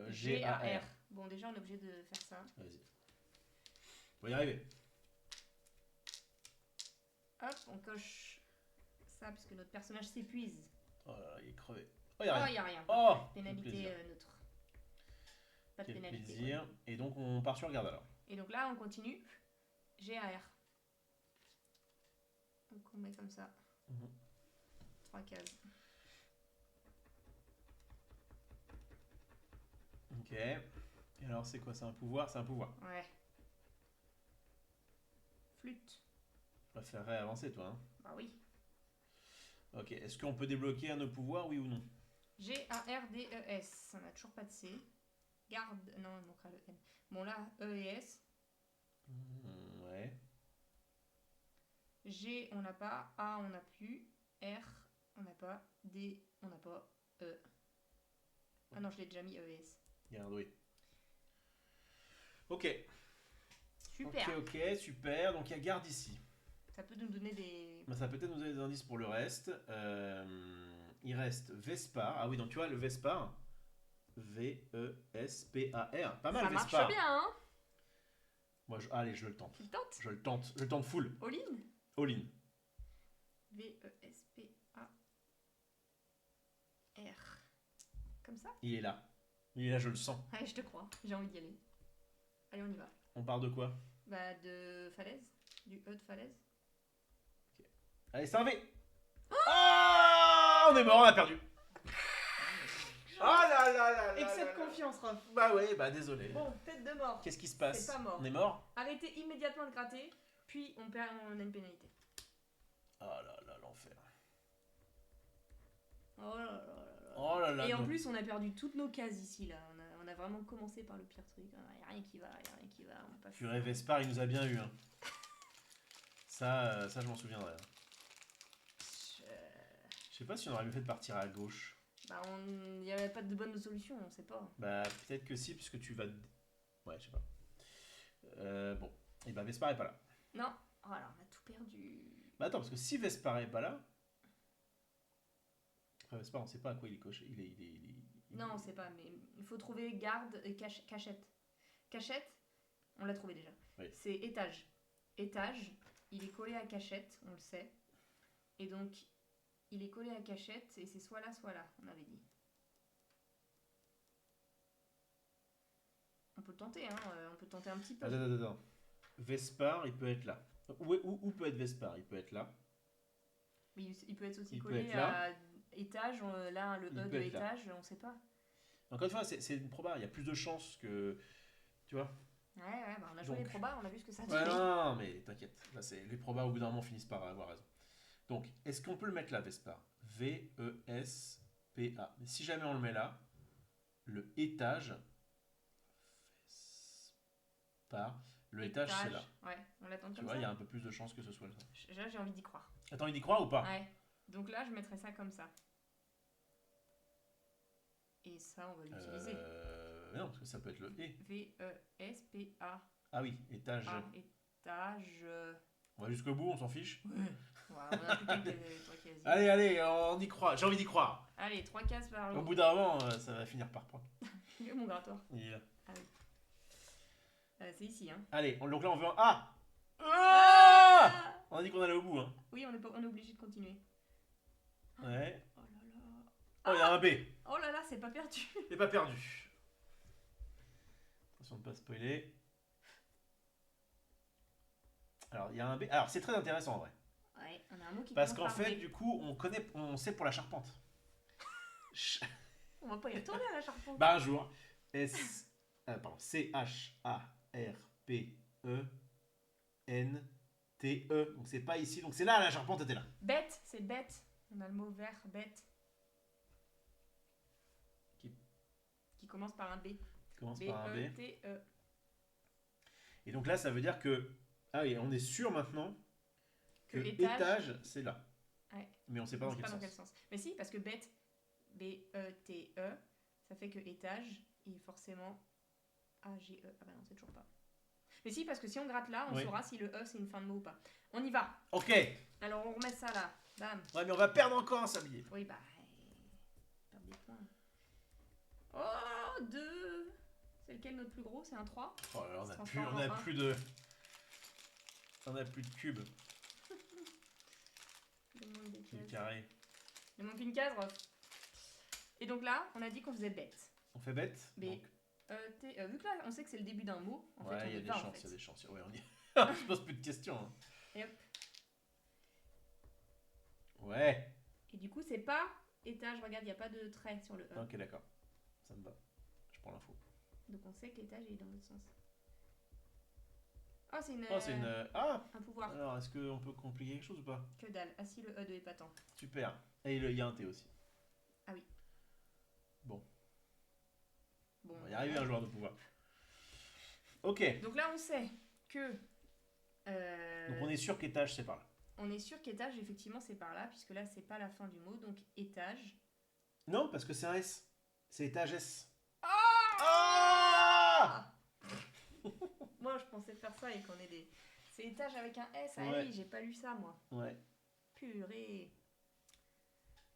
G, A, R. Bon, déjà, on est obligé de faire ça. Vas-y. On va y arriver. Hop, on coche ça, parce que notre personnage s'épuise. Oh là là, il est crevé. Oh, il n'y a rien. Oh, pénalité neutre. Pas de pénalité. Plaisir. Ouais. Et donc on part sur garde alors. Et donc là, on continue. G, A, R. Donc on met comme ça. 3 cases. Ok. Et alors c'est quoi? C'est un pouvoir? C'est un pouvoir. Ouais. Flûte. Tu préférerais avancer toi, hein? Bah oui. Ok. Est-ce qu'on peut débloquer un de nos pouvoirs, oui ou non? G, A, R, D, E, S. On n'a toujours pas de C. Garde. Non, il manquera le N. Bon là, E et S. Ouais. G, on n'a pas. A, on n'a plus. R, on n'a pas. D, on n'a pas. E. Ah non, je l'ai déjà mis, E et S. Garde, oui. Ok. Super. Ok, super. Donc il y a garde ici. Ça peut nous donner des... Ça peut peut-être nous donner des indices pour le reste. Il reste Vespar. Ah oui, donc tu vois, le Vespar. V-E-S-P-A-R. Pas mal, ça Vespar. Ça marche bien, hein? Moi, allez, je le tente. Tu le tentes? Je le tente full. All-in? All-in. V-E-S-P-A-R. Comme ça? Il est là, je le sens. Ouais, je te crois. J'ai envie d'y aller. Allez, on y va. On part de quoi? Bah, de falaise. Du E de falaise. Ok. Allez, c'est un V. On est mort, on a perdu. Ah là là là là. Excès de confiance, Rof. Bah ouais, bah désolé. Bon, tête de mort. Qu'est-ce qui se passe? C'est pas mort. On est mort? Arrêtez immédiatement de gratter, puis on a une pénalité. Oh là là, l'enfer. Oh là là là là. Oh là là. Et en plus, on a perdu toutes nos cases ici, là. On a vraiment commencé par le pire truc. Il n'y a rien qui va, On passe. Purée, Vespar, il nous a bien eu. Hein. Ça, je m'en souviendrai. Je sais pas si on aurait mieux fait de partir à gauche. Bah, il n'y avait pas de bonne solution, on sait pas. Bah, peut-être que si, puisque tu vas... Ouais, je sais pas. Bon, et bah Vespar est pas là. Non, oh là, on a tout perdu. Bah attends, parce que si Vespar est pas là... Enfin, Vespar, on sait pas à quoi il est coché. Non, on sait pas, mais il faut trouver garde et cachette. Cachette, on l'a trouvé déjà. Oui. C'est étage. Étage, il est collé à cachette, on le sait. Et donc, il est collé à cachette et c'est soit là, on avait dit. On peut tenter, hein, on peut tenter un petit peu. Attends. Vespar, il peut être là. Où peut être Vespar? Il peut être là. Mais il peut être aussi collé à étage, là, le E de étage, on sait pas. Encore une fois, c'est une proba, il y a plus de chances que... Tu vois? Ouais, bah on a joué les probas, on a vu ce que ça dit. Ouais, non, mais t'inquiète. Là, les probas, au bout d'un moment, finissent par avoir raison. Donc, est-ce qu'on peut le mettre là, Vespar? V-E-S-P-A. Mais si jamais on le met là, le étage... Vespar. Le étage, c'est là. Ouais, on l'attend comme ça. Tu vois, il y a un peu plus de chances que ce soit là. Là, j'ai envie d'y croire. T'as envie d'y croire ou pas? Ouais. Donc là, je mettrais ça comme ça. Et ça, on va l'utiliser. Non, parce que ça peut être le E. V-E-S-P-A. Ah oui, étage. Étage. On va jusqu'au bout, on s'en fiche. Ouais. Voilà, on a plus que 3 cases. Allez, on y croit. J'ai envie d'y croire. Allez, 3 cases par le Au bout d'un moment, ça va finir par prendre. Il est où mon grattoir? Il est là. Ah oui. C'est ici, hein. Allez, donc là, on veut un A. On a dit qu'on allait au bout, hein. Oui, on est obligé de continuer. Ouais. Oh là là. Oh, il y a un B. Oh là là, c'est pas perdu. C'est pas perdu. Attention de ne pas spoiler. Alors, il y a un B. Alors, c'est très intéressant en vrai. Ouais, on a un mot qui parce qu'en commence par fait, B. du coup, on sait pour la charpente. On va pas y retourner à la charpente. Bah, un jour. C-H-A-R-P-E-N-T-E. Donc, c'est pas ici. Donc, c'est là, la charpente était là. Bête, c'est bête. On a le mot vert, bête. Qui commence par un B. Commence par un B. B-E-T-E. Et donc là, ça veut dire que... Ah oui, on est sûr maintenant que étage, c'est là. Ouais. Mais on sait pas dans quel sens. Mais si, parce que bête, B-E-T-E, ça fait que étage, et forcément A-G-E. Ah bah non, c'est toujours pas. Mais si, parce que si on gratte là, on saura si le E c'est une fin de mot ou pas. On y va. Ok. Alors on remet ça là. Bam. Ouais, mais on va perdre encore un sablier. Oui, bah... perdre des points. Oh, 2. C'est lequel notre plus gros? C'est un 3. Oh là là, on a plus de... On a plus de cubes. Des carré. Il manque une case, Rof. Et donc là, on a dit qu'on faisait bête. On fait bête. B. Donc... vu que là, on sait que c'est le début d'un mot, en fait, il y a des chances, il y a des chances. Ouais, on y... on se pose plus de questions. Hein. Et hop. Ouais. Et du coup, c'est pas étage. Regarde, il n'y a pas de trait sur le E. Ok, d'accord. Ça me va. Je prends l'info. Donc on sait que l'étage est dans l'autre sens. Oh, c'est une... un pouvoir. Alors, est-ce qu'on peut compliquer quelque chose ou pas? Que dalle. Ah si, le E de épatant. Super. Et il y a un T aussi. Ah oui. Bon, on va y arriver un joueur de pouvoir. Ok. Donc là, on sait que... Donc on est sûr qu'étage, c'est par là. On est sûr qu'étage, effectivement, c'est par là, puisque là, c'est pas la fin du mot. Donc étage. Non, parce que c'est un S. C'est étage S. Moi, je pensais faire ça et qu'on ait des... C'est étage avec un S. Ah oui, j'ai pas lu ça, moi. Ouais. Purée.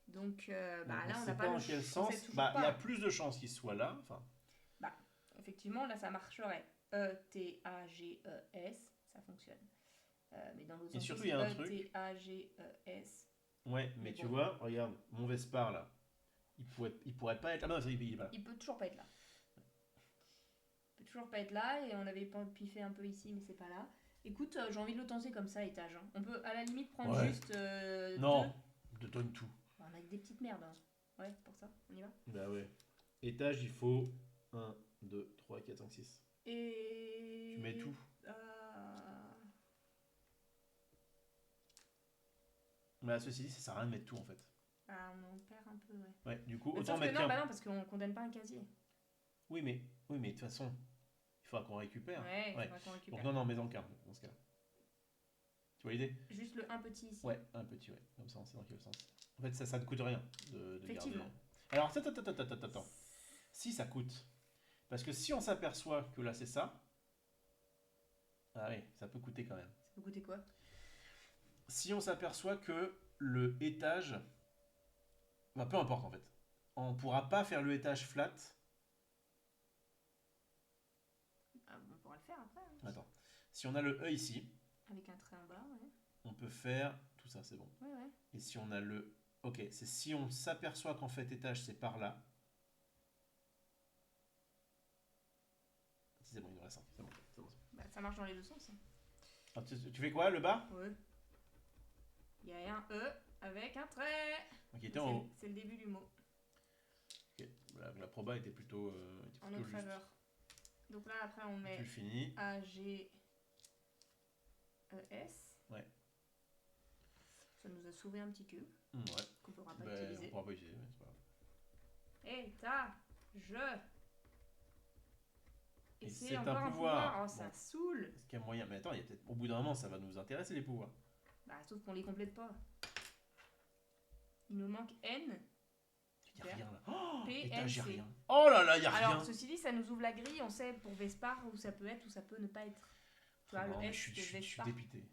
Donc, là, on n'a pas dans quel sens. Il y a plus de chances qu'il soit là. Enfin. Bah, effectivement, là, ça marcherait. E-T-A-G-E-S, ça fonctionne. Mais dans l'autre sens, et surtout, il y a un truc. E-T-A-G-E-S. Ouais, mais tu vois, regarde, mon Vespar, là. Il pourrait pas être là. Ah non, il est pas là. Il peut toujours pas être là. Il peut toujours pas être là. Et on avait piffé un peu ici, mais c'est pas là. Écoute, j'ai envie de le tenter comme ça, étage. Hein. On peut à la limite prendre juste. Non, je te donne tout. On a que des petites merdes. Hein. Ouais, pour ça, on y va. Bah ouais. Étage, il faut 1, 2, 3, 4, 5, 6. Et. Tu mets tout. Bah, ceci dit, ça sert à rien de mettre tout en fait. Ah, on en perd un peu, ouais. Ouais, du coup, mais autant mettre non, bah non, parce qu'on condamne pas un casier. Oui, mais de toute façon, il faudra qu'on récupère. Ouais, il faudra qu'on récupère. Donc non, mais dans le cas, dans ce cas-là. Tu vois l'idée? Juste le un petit ici. Ouais, un petit, ouais. Comme ça, on sait dans quel sens. En fait, ça ne coûte rien de Effectivement. garder. Alors, attends. Si, ça coûte. Parce que si on s'aperçoit que là, c'est ça... Ah oui, ça peut coûter quand même. Ça peut coûter quoi? Si on s'aperçoit que le étage... Bah, peu importe, en fait. On ne pourra pas faire le étage flat. Ah, on pourra le faire après. Hein. Attends. Si on a le E ici... Avec un trait en bas, ouais. On peut faire... Tout ça, c'est bon. Ouais. Et si on a le... Ok, c'est si on s'aperçoit qu'en fait, étage, c'est par là. C'est bon, il nous reste un. C'est bon. Bah, ça marche dans les deux sens. Hein. Alors, tu fais quoi, le bas? Ouais. Il y a un E avec un trait. Ok, était en haut. C'est le début du mot. Ok, la proba était plutôt, en notre faveur. Donc là, après, on met A, G, E, S. Ouais. Ça nous a sauvé un petit cube. Ouais. Qu'on ne pourra pas utiliser. On pourra pas utiliser, mais c'est pas grave. Et c'est encore un pouvoir. Oh, ça saoule. Est-ce qu'il y a moyen? Mais attends, il y a peut-être au bout d'un moment, ça va nous intéresser les pouvoirs. Bah, sauf qu'on les complète pas. Il nous manque N. Il n'y a rien là. Oh, P, N, N, C. rien. Oh là là, il n'y a rien. Alors, ceci dit, ça nous ouvre la grille. On sait pour Vespar où ça peut être, où ça peut ne pas être. Tu vois, le S, je c'est Vespar. Je suis dépité.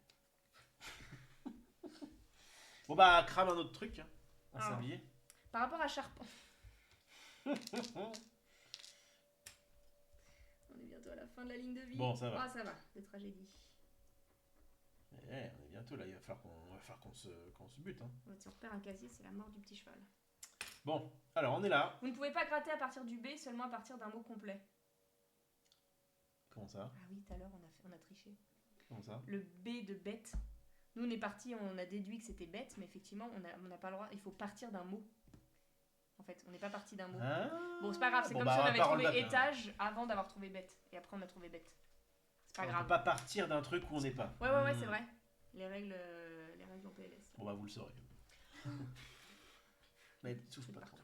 Bon bah, crame un autre truc. Hein. Un sablier. Par rapport à Charpent. On est bientôt à la fin de la ligne de vie. Bon, ça va. Ah, ça va, de tragédie. On est bientôt là, il va falloir qu'on se bute. Hein. Si on repère un casier, c'est la mort du petit cheval. Bon, alors on est là. Vous ne pouvez pas gratter à partir du B, seulement à partir d'un mot complet. Comment ça? Ah oui, tout à l'heure, on a triché. Comment ça? Le B de bête. Nous, on est parti, on a déduit que c'était bête, mais effectivement, on n'a pas le droit. Il faut partir d'un mot. En fait, on n'est pas parti d'un mot. Ah, bon, c'est pas grave, c'est comme si on avait trouvé étage avant d'avoir trouvé bête. Et après, on a trouvé bête. C'est pas grave. On peut pas partir d'un truc où on n'est pas. Ouais, c'est vrai. Les règles en PLS. Bon, bah, vous le saurez. Mais souffle pas trop.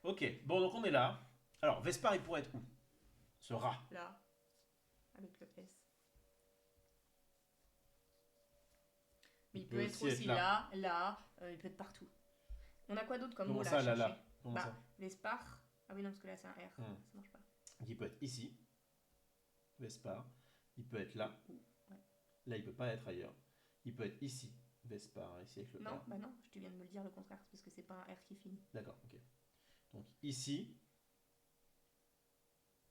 Ok, bon, donc on est là. Alors, Vespar, il pourrait être où? Ce rat. Là. Avec le S. Mais il peut être aussi là, il peut être partout. On a quoi d'autre comme mot là? Là. Comment ça? Vespar. Ah oui, non, parce que là c'est un R. Ça marche pas. Il peut être ici. Vespar. Il peut être là. Ouais. Là, il peut pas être ailleurs. Il peut être ici. Vespar, ici avec le non, R. Bah non, tu viens de me le dire le contraire, parce que c'est pas un R qui finit. D'accord, ok. Donc ici.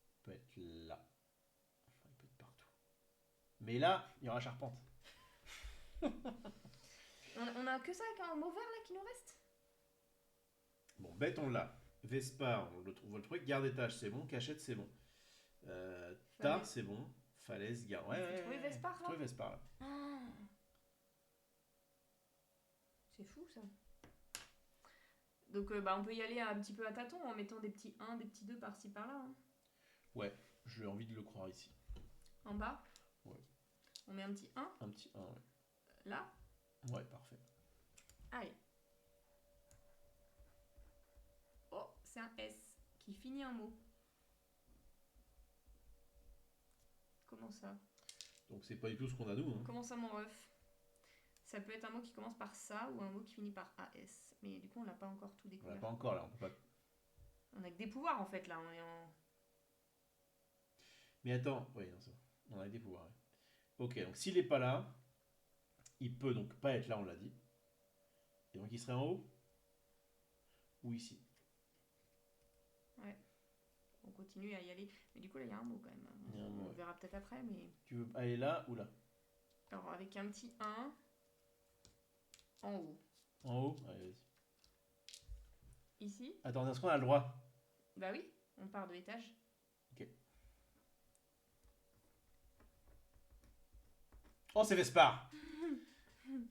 Il peut être là. Enfin, il peut être partout. Mais là, il y aura charpente. On a que ça avec un mot vert là qui nous reste. Bon, bête on l'a. Vespar, on le truc. Garde étage, c'est bon. Cachette, c'est bon. Tas, c'est bon. Falaise, garde. Ouais. Trouver Vespar là. Trouver Vespar là. Ah. C'est fou ça. Donc on peut y aller un petit peu à tâtons en mettant des petits 1, des petits 2 par-ci par-là. Hein. Ouais, j'ai envie de le croire ici. En bas? Ouais. On met un petit 1? Un petit 1, ouais. Là? Ouais, parfait. Allez. Oh, c'est un S qui finit un mot. Comment ça? Donc c'est pas du tout ce qu'on a nous. Hein. Comment ça, mon ref? Ça peut être un mot qui commence par ça ou un mot qui finit par AS. Mais du coup, on l'a pas encore tout découvert. On l'a pas encore là, on peut pas. On a que des pouvoirs en fait là. On est en... Mais attends, oui, non, on a des pouvoirs. Ouais. Ok, donc s'il est pas là, il peut donc pas être là, on l'a dit. Et donc il serait en haut ou ici. Ouais. On continue à y aller. Mais du coup, là, il y a un mot quand même. On verra peut-être après, mais... Tu veux aller là ou là? Alors, avec un petit 1 en haut. En haut? Allez, vas-y. Ici? Attends, est-ce qu'on a le droit? Bah oui, on part de l'étage. Ok. Oh, c'est Vespar!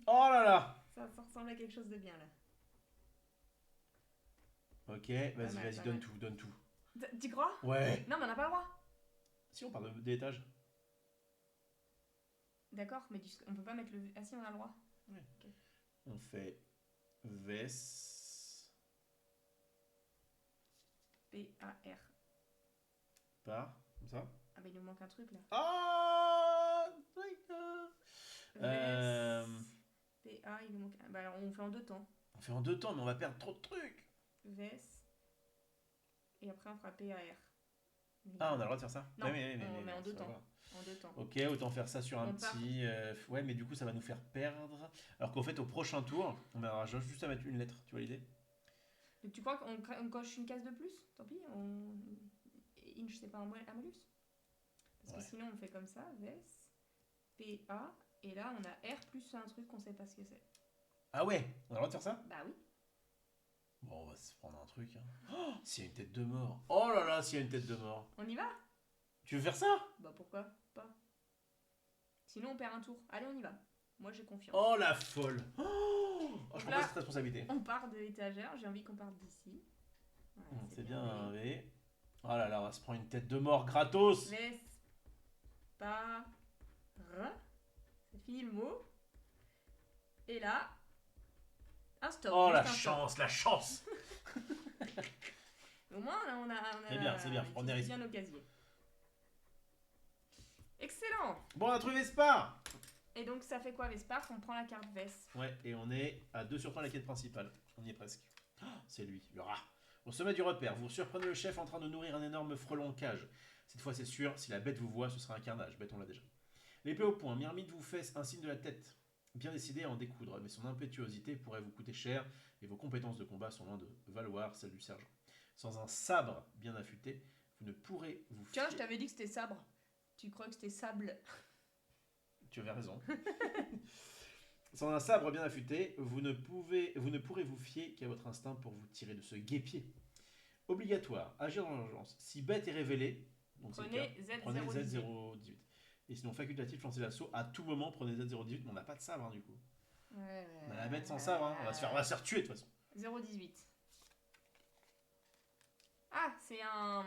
Oh là là! Ça ressemble à quelque chose de bien, là. Ok, vas-y, donne tout. Tu crois? Ouais. Non, mais on n'a pas le droit. Si, on part de l'étage. D'accord, mais on peut pas mettre le... Ah si, on a le droit. Ouais. Okay. On fait Ves... P-A-R. Par, comme ça. Ah bah il nous manque un truc là. Ah PA, il nous manque... Bah alors on fait en 2 temps. On fait en 2 temps, mais on va perdre trop de trucs. VS. Et après on fera PAR. Ah, on a le droit de faire ça? Non, on met en 2 temps. En 2 temps. Ok, autant faire ça sur un petit... ouais, mais du coup, ça va nous faire perdre. Alors qu'en fait, au prochain tour, on aura juste à mettre une lettre. Tu vois l'idée? Donc tu crois qu'on coche une case de plus? Tant pis, inch c'est pas un malus? Parce que sinon on fait comme ça, VS, PA, et là on a R plus un truc qu'on sait pas ce que c'est. Ah ouais? On a le droit de faire ça? Bah oui. Bon, on va se prendre un truc. Hein. Oh, s'il y a une tête de mort. Oh là là, s'il y a une tête de mort. On y va? Tu veux faire ça? Bah pourquoi pas? Sinon on perd un tour. Allez, on y va. Moi j'ai confiance. Oh la folle. Oh, je prends pas cette responsabilité. On part de l'étagère, j'ai envie qu'on parte d'ici. Ouais, c'est bien V. Oh là là, on va se prendre une tête de mort gratos. Laisse pas. C'est fini le mot. Et là, un stop. Oh la chance, la chance. Au moins là, on a c'est bien, on est bien nos casiers. Excellent. Bon, on a trouvé Vespar. Et donc ça fait quoi Vespar? On prend la carte Vest. Ouais, et on est à 2 sur 3 la quête principale. On y est presque. Oh, c'est lui, le rat. Au sommet du repère, vous surprenez le chef en train de nourrir un énorme frelon en cage. Cette fois c'est sûr, si la bête vous voit, ce sera un carnage. Bête, on l'a déjà. L'épée au poing, Myrmide vous fait un signe de la tête. Bien décidé à en découdre, mais son impétuosité pourrait vous coûter cher et vos compétences de combat sont loin de valoir celles du sergent. Sans un sabre bien affûté, vous ne pourrez vous fier... Tiens, je t'avais dit que c'était sabre. Tu crois que c'était sable? Tu avais raison. Sans un sabre bien affûté, vous ne pourrez vous fier qu'à votre instinct pour vous tirer de ce guêpier. Obligatoire, agir dans l'urgence. Si bête est révélée, donc prenez Z018. Et sinon facultatif, lancez l'assaut. À tout moment, prenez Z018, mais on n'a pas de sabre du coup. Ouais, on a la bête sans sabre, hein. on va se faire tuer de toute façon. 018. Ah, c'est un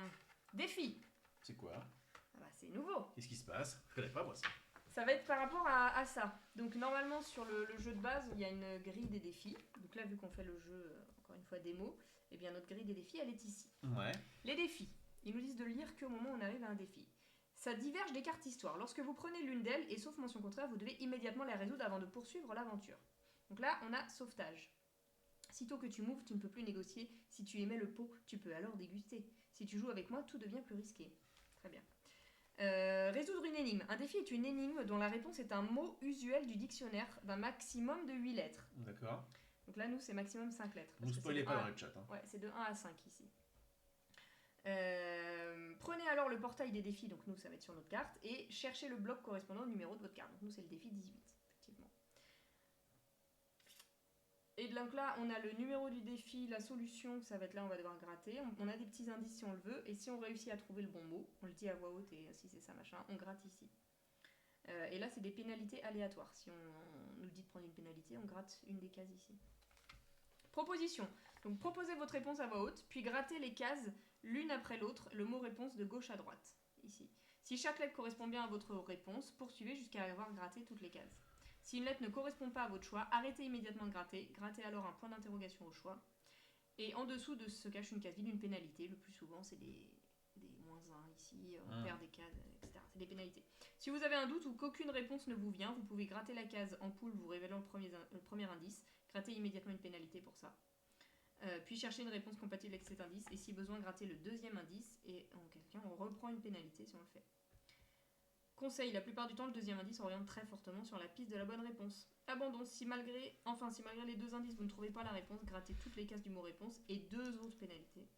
défi. C'est quoi? Ah bah c'est nouveau. Qu'est-ce qui se passe? Je connais pas moi ça. Ça va être par rapport à ça. Donc normalement sur le jeu de base, il y a une grille des défis. Donc là, vu qu'on fait le jeu, encore une fois, démo, eh bien notre grille des défis, elle est ici. Ouais. Les défis. Ils nous disent de lire qu'au moment où on arrive à un défi. Ça diverge des cartes histoire. Lorsque vous prenez l'une d'elles, et sauf mention contraire, vous devez immédiatement la résoudre avant de poursuivre l'aventure. Donc là, on a sauvetage. Sitôt que tu m'ouvres, tu ne peux plus négocier. Si tu aimais le pot, tu peux alors déguster. Si tu joues avec moi, tout devient plus risqué. Très bien. Résoudre une énigme. Un défi est une énigme dont la réponse est un mot usuel du dictionnaire d'un maximum de 8 lettres. D'accord. Donc là, nous, c'est maximum 5 lettres. Ne spoilez pas dans le chat. Hein. Ouais, c'est de 1 à 5 ici. Prenez alors le portail des défis, donc nous, ça va être sur notre carte, et cherchez le bloc correspondant au numéro de votre carte. Donc nous, c'est le défi 18, effectivement. Et donc là, on a le numéro du défi, la solution, ça va être là, on va devoir gratter. On a des petits indices si on le veut, et si on réussit à trouver le bon mot, on le dit à voix haute, et si c'est ça, machin, on gratte ici. Et là, c'est des pénalités aléatoires. Si on nous dit de prendre une pénalité, on gratte une des cases ici. Proposition. Donc proposez votre réponse à voix haute, puis grattez les cases l'une après l'autre, le mot réponse de gauche à droite, ici. Si chaque lettre correspond bien à votre réponse, poursuivez jusqu'à avoir gratté toutes les cases. Si une lettre ne correspond pas à votre choix, arrêtez immédiatement de gratter, grattez alors un point d'interrogation au choix. Et en dessous de se cache une case vide, une pénalité. Le plus souvent, c'est des -1 ici, on perd des cases, etc. C'est des pénalités. Si vous avez un doute ou qu'aucune réponse ne vous vient, vous pouvez gratter la case ampoule vous révélant le premier indice, gratter immédiatement une pénalité pour ça. Puis chercher une réponse compatible avec cet indice, et si besoin, gratter le deuxième indice, et en quelqu'un, on reprend une pénalité si on le fait. Conseil, la plupart du temps, le deuxième indice oriente très fortement sur la piste de la bonne réponse. Abandon, si malgré les deux indices, vous ne trouvez pas la réponse, grattez toutes les cases du mot réponse et 2 autres pénalités.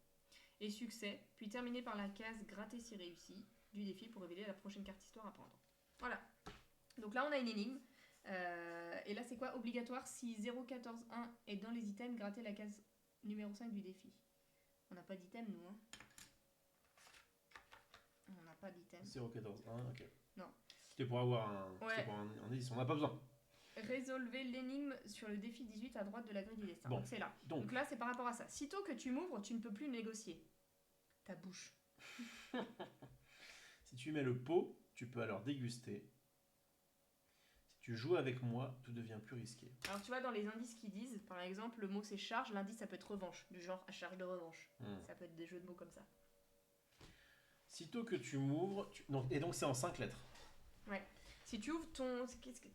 Et succès, puis terminez par la case gratter si réussi du défi pour révéler la prochaine carte histoire à prendre. Voilà. Donc là, on a une énigme. Et là, c'est quoi? Obligatoire, si 014.1 est dans les items, grattez la case numéro 5 du défi. On n'a pas d'item, nous, hein. On n'a pas d'item. 014.1, ok. Non. C'était pour avoir un indice, on n'a pas besoin. Résolvez l'énigme sur le défi 18 à droite de la grille du destin. Bon, donc c'est là. Donc là, c'est par rapport à ça. Sitôt que tu m'ouvres, tu ne peux plus négocier. Ta bouche. Si tu mets le pot, tu peux alors déguster. Si tu joues avec moi, tout devient plus risqué. Alors tu vois, dans les indices qui disent, par exemple, le mot c'est charge, l'indice ça peut être revanche, du genre à charge de revanche. Ça peut être des jeux de mots comme ça. Sitôt que tu m'ouvres... Et donc c'est en 5 lettres. Ouais. Si tu ouvres ton... Qu'est-ce que...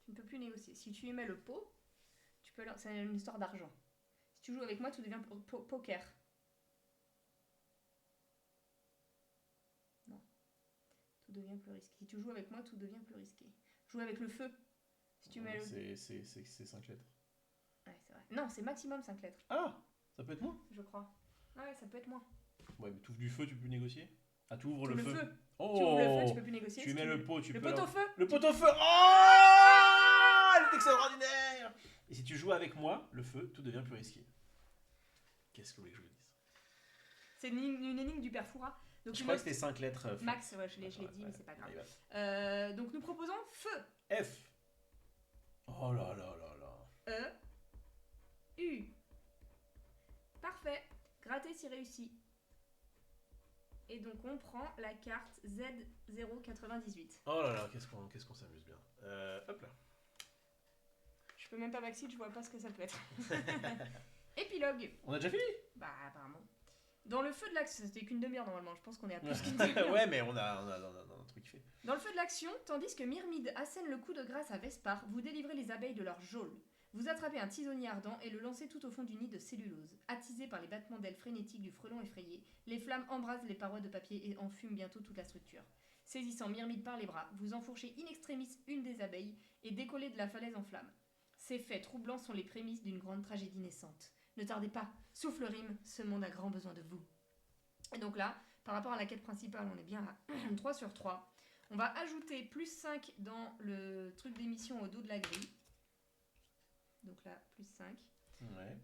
Tu ne peux plus négocier. Si tu y mets le pot, tu peux... C'est une histoire d'argent. Si tu joues avec moi, tout devient poker. Non. Tout devient plus risqué. Si tu joues avec moi, tout devient plus risqué. Joue avec le feu. Si tu mets le... C'est 5 lettres. Ouais, c'est vrai. Non, c'est maximum 5 lettres. Ah, ça peut être moins. Je crois. Ouais, ça peut être moins. Ouais, mais tu ouvres du feu, tu peux négocier. Ah, tu ouvres le feu. Oh, tu ouvres le feu, tu peux plus négocier. Tu mets le pot, tu peux... Le pot au feu. Le pot au feu. Oh, elle est extraordinaire. Et si tu joues avec moi, le feu, tout devient plus risqué. Qu'est-ce que vous voulez que je vous dise? C'est une énigme du père Foura. Donc je crois que c'était 5 lettres. Max, ouais, je l'ai dit, mais c'est pas grave. Donc nous proposons feu. F. Oh là là là là. E. U. Parfait. Gratter si réussi. Et donc on prend la carte Z098. Oh là là, qu'est-ce qu'on s'amuse bien. Hop là. Je peux même pas vacciner, je vois pas ce que ça peut être. Épilogue. On a déjà fini? Bah apparemment. Dans le feu de l'action, c'était qu'une demi-heure normalement, je pense qu'on est à plus qu'une demi-heure. Ouais, mais on a un truc fait. Dans le feu de l'action, tandis que Myrmide assène le coup de grâce à Vespar, vous délivrez les abeilles de leur geôle. Vous attrapez un tisonnier ardent et le lancez tout au fond du nid de cellulose. Attisé par les battements d'ailes frénétiques du frelon effrayé, les flammes embrasent les parois de papier et enfument bientôt toute la structure. Saisissant Myrmide par les bras, vous enfourchez in extremis une des abeilles et décollez de la falaise en flammes. Ces faits troublants sont les prémices d'une grande tragédie naissante. Ne tardez pas, souffle rime, ce monde a grand besoin de vous. Et donc là, par rapport à la quête principale, on est bien à 3 sur 3. On va ajouter plus 5 dans le truc d'émission au dos de la grille. Donc là, plus 5. Ouais.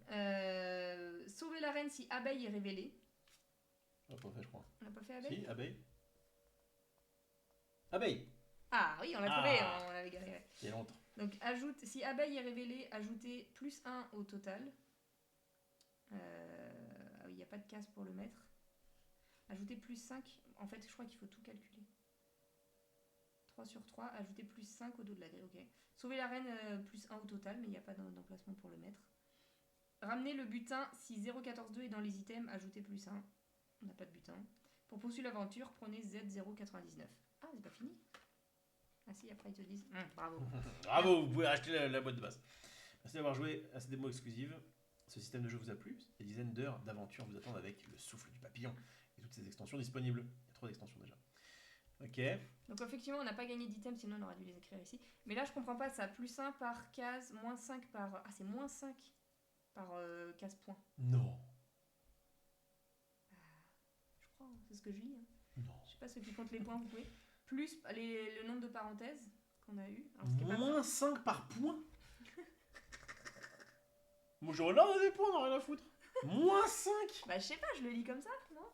Sauver la reine si abeille est révélée. On n'a pas fait, je crois. On n'a pas fait abeille? Si, abeille. Abeille. Ah oui, on l'a trouvé, on avait galéré. Il y a longtemps. Donc si abeille est révélée, ajoutez plus 1 au total. Ah oui, il n'y a pas de case pour le mettre. Ajoutez plus 5. En fait, je crois qu'il faut tout calculer. 3 sur 3, ajoutez plus 5 au dos de la grille. Ok. Sauver la reine, plus 1 au total, mais il n'y a pas d'emplacement pour le mettre. Ramenez le butin si 0,14,2 est dans les items, ajoutez plus 1. On n'a pas de butin. Pour poursuivre l'aventure, prenez Z0,99. Ah, c'est pas fini. Ah si, après ils te disent. Bravo. Bravo, vous pouvez acheter la boîte de base. Merci d'avoir joué à cette démo exclusive. Ce système de jeu vous a plu? Des dizaines d'heures d'aventure vous attendent avec le souffle du papillon et toutes ces extensions disponibles. Il y a 3 extensions déjà. Ok. Donc effectivement, on n'a pas gagné d'items, sinon on aurait dû les écrire ici. Mais là, je comprends pas ça. Plus 1 par case, moins 5 par... Ah, c'est moins 5 par case point. Non. Je crois, c'est ce que je lis. Hein. Non. Je sais pas ceux qui comptent les points, vous pouvez. Plus le nombre de parenthèses qu'on a eu. Moins 5 par point. Moi j'aurais l'air des points, on n'a rien à foutre. Moins 5. Bah je sais pas, je le lis comme ça, non?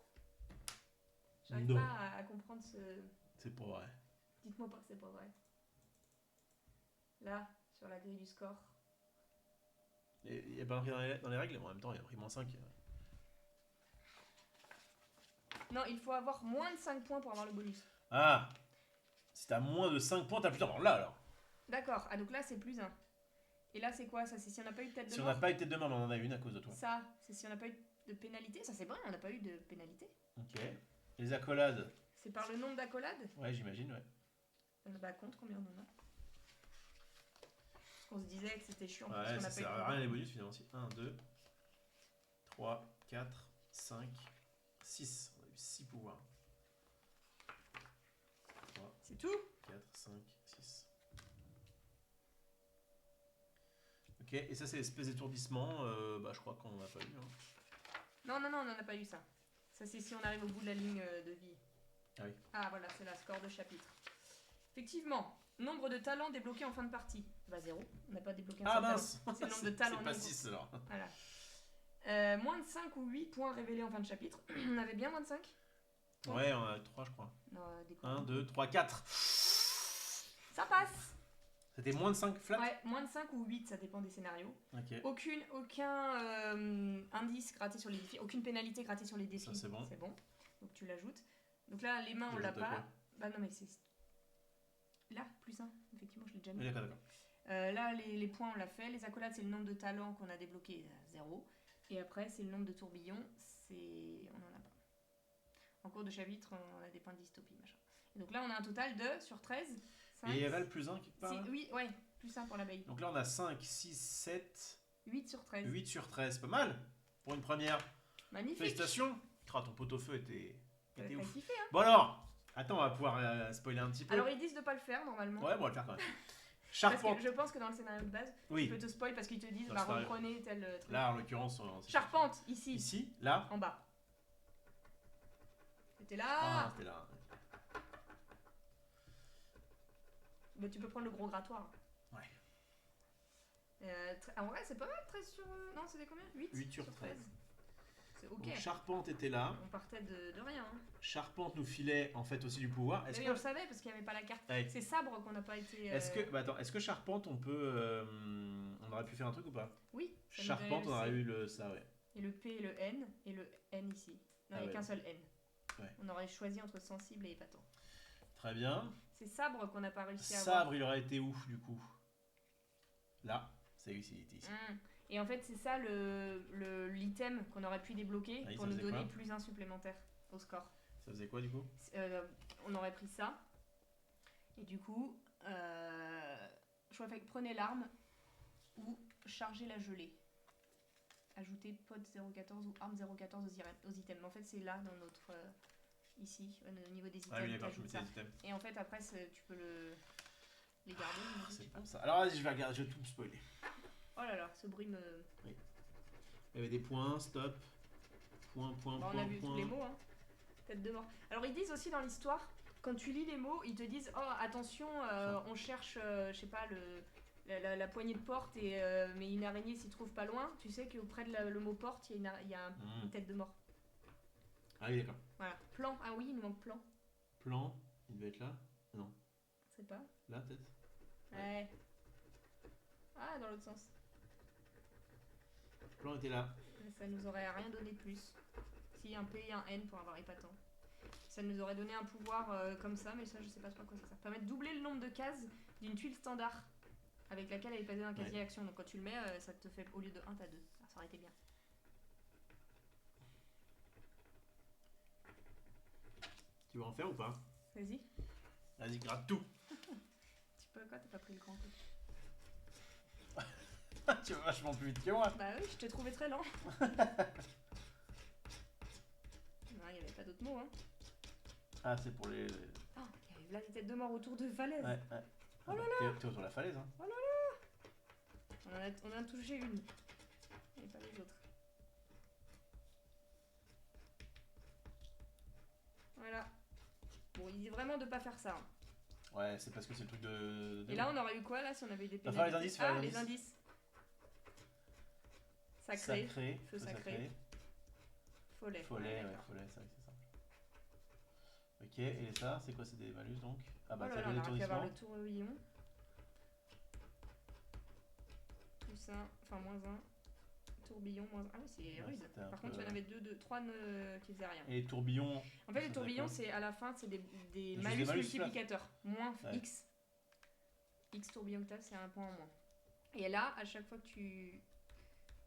J'arrive pas à comprendre ce... C'est pas vrai. Dites-moi pas que c'est pas vrai. Là, sur la grille du score. Il n'y a pas marqué dans les règles, mais en même temps il y a pris moins 5. Non, il faut avoir moins de 5 points pour avoir le bonus. Ah. Si t'as moins de 5 points, t'as plus d'or. Là alors. D'accord, ah donc là c'est plus 1. Et là c'est quoi ça? C'est si on n'a pas eu de tête de mort? Si on n'a pas eu de tête de mort, mais on en a une à cause de toi. Ça, c'est si on n'a pas eu de pénalité. Ça c'est vrai, on n'a pas eu de pénalité. Ok. Les accolades. C'est par le nombre d'accolades? Ouais, j'imagine, ouais. Bah compte combien on en a. Parce qu'on se disait que c'était chiant. Ouais, ça sert à rien les bonus finalement. 1, 2, 3, 4, 5, 6. On a eu 6 pouvoirs. 3, c'est tout? 4, 5, 6. Ok, et ça c'est l'espèce d'étourdissement, bah je crois qu'on n'a pas eu. Hein. Non, on n'en a pas eu ça. Ça c'est si on arrive au bout de la ligne de vie. Ah oui. Ah voilà, c'est la score de chapitre. Effectivement, nombre de talents débloqués en fin de partie. Bah 0, on n'a pas débloqué un seul talent. C'est le nombre de talents. C'est pas 6 alors. Voilà. Moins de 5 ou 8 points révélés en fin de chapitre. On avait bien moins de 5? Ouais, on a 3 je crois. Non, 1, 2, 3, 4. Ça passe. C'était moins de 5 flat? Ouais, moins de 5 ou 8, ça dépend des scénarios. Okay. Aucun indice gratté sur les défis, aucune pénalité grattée sur les défis. Ça, c'est bon. C'est bon. Donc tu l'ajoutes. Donc là, les mains, on l'a pas. Bah non, mais c'est... Là, plus 1. Effectivement, je l'ai déjà mis. Oui, d'accord. Là, les points, on l'a fait. Les accolades, c'est le nombre de talents qu'on a débloqué, 0. Et après, c'est le nombre de tourbillons, on en a pas. en cours de chapitre, on a des points de dystopie, machin. Et donc là, on a un total de, sur 13, 5... Et il y avait le plus 1 quelque part Oui, ouais, plus 1 pour l'abeille. Donc là, on a 5, 6, 7... 8 sur 13. 8 sur 13, pas mal pour une première. Magnifique. Félicitations. Ton pot-au-feu était ouf. Kiffé, hein. Bon alors, attends, on va pouvoir spoiler un petit peu. Alors ils disent de pas le faire normalement. Ouais, bon, on va le faire quand même. Charpente. Parce que je pense que dans le scénario de base, tu peux te spoil parce qu'ils te disent, reprenez tel truc. Là, en l'occurrence, Charpente, ici. Ici, là. En bas. C'était là. Ah, c'était là. Bah, tu peux prendre le gros grattoir. Ouais. En vrai, c'est pas mal, 13 sur... Non, c'était combien 8 sur 13. C'est ok. Donc, Charpente était là. On partait de rien. Hein. Charpente nous filait en fait aussi du pouvoir. Oui, on le savait parce qu'il n'y avait pas la carte. Ouais. C'est Sabre qu'on n'a pas été... Est-ce que Charpente, on aurait pu faire un truc ou pas? Oui. Charpente, on aurait eu ça, ouais. Et le P et le N, et le N ici. Non, il n'y a qu'un seul N. Ouais. On aurait choisi entre sensible et épatant. Très bien. C'est Sabre qu'on n'a pas réussi à avoir. Sabre, il aurait été où du coup? Là, c'est ici. Et en fait, c'est ça l'item qu'on aurait pu débloquer pour nous donner plus 1 supplémentaire au score. Ça faisait quoi du coup? On aurait pris ça. Et du coup, choix fait prenez l'arme ou chargez la gelée. Ajoutez pod 014 ou arme 014 aux items. Mais en fait, c'est là dans notre... ici, au niveau des items. Ah oui, d'accord, je mettais les items. Et en fait, après, tu peux les garder. C'est pas ça. Alors vas-y, je vais regarder, je vais tout spoiler. Oh là là, ce bruit me... Oui. Il y avait des points, stop, point, on a vu tous les mots, hein. Tête de mort. Alors ils disent aussi dans l'histoire, quand tu lis les mots, ils te disent, oh attention, on cherche, je sais pas, la poignée de porte, mais une araignée s'y trouve pas loin. Tu sais qu'auprès de le mot porte, il y a une tête de mort. Ah oui, d'accord. Voilà. Plan, ah oui, il nous manque plan. Plan, il devait être là? Non. Je sais pas. Là peut-être? Ouais. Ah, dans l'autre sens. Le plan était là. Ça nous aurait rien donné de plus. Si, un P et un N pour avoir épatant. Ça nous aurait donné un pouvoir comme ça, mais ça, je sais pas trop à quoi ça sert. Ça permet de doubler le nombre de cases d'une tuile standard avec laquelle elle est passée dans un casier action. Donc quand tu le mets, ça te fait, au lieu de 1, t'as 2. Ça aurait été bien. Tu veux en faire ou pas? Vas-y. Vas-y, gratte tout. Tu peux quoi? T'as pas pris le grand coup. Tu vas vachement plus vite que moi. Bah oui, je t'ai trouvé très lent. Non, il n'y avait pas d'autres mots, hein. Ah, c'est pour les... Ah, il y avait là des têtes de mort autour de falaise. Ouais. Oh là là. T'es autour de la falaise, hein. Oh là là. On en a touché une. Et pas les autres. Voilà. Bon, il dit vraiment de pas faire ça. Hein. Ouais, c'est parce que c'est le truc de... Et là, on aurait eu quoi, là, si on avait des pénalités? Les indices, les indices. Sacré. Feu sacré. Follet. Follet, c'est vrai que c'est ça. Ok, et ça, c'est quoi? C'est des malus, donc? Ah bah, t'as le tourbillon. Avoir le tourbillon. Tout ça, enfin, moins 1. Tourbillon, moins 1. Ah oui, c'est rude. Par contre, il y en avait 3 qui faisaient rien. Et les tourbillons? En fait, les tourbillons, c'est à la fin, c'est des malus multiplicateurs. Moins X. X tourbillon que t'as, c'est un point en moins. Et là, à chaque fois que tu...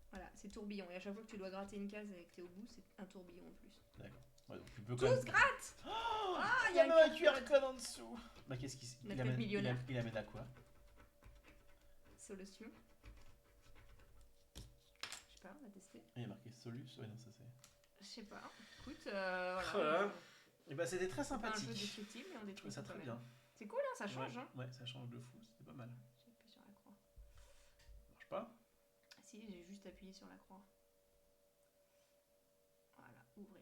Voilà, c'est tourbillon. Et à chaque fois que tu dois gratter une case et que t'es au bout, c'est un tourbillon en plus. D'accord. Ouais, donc tu peux quand même... gratte. Oh, ah, il y a un QR code en dessous. Bah, qu'est-ce qu'il amène? Il amène à quoi? Solution. Je sais pas, on va tester. Il y a marqué Solus. Ouais, non, ça c'est... Je sais pas. Écoute, voilà. Et bah, c'était très sympathique. Un peu descriptif, mais on détruit ça très bien. C'est cool, hein, ça change. Hein. Ouais, ça change de fou. C'était pas mal. J'ai appuyé sur la croix. Ça marche pas? Si, j'ai juste appuyé sur la croix. Voilà, ouvrir.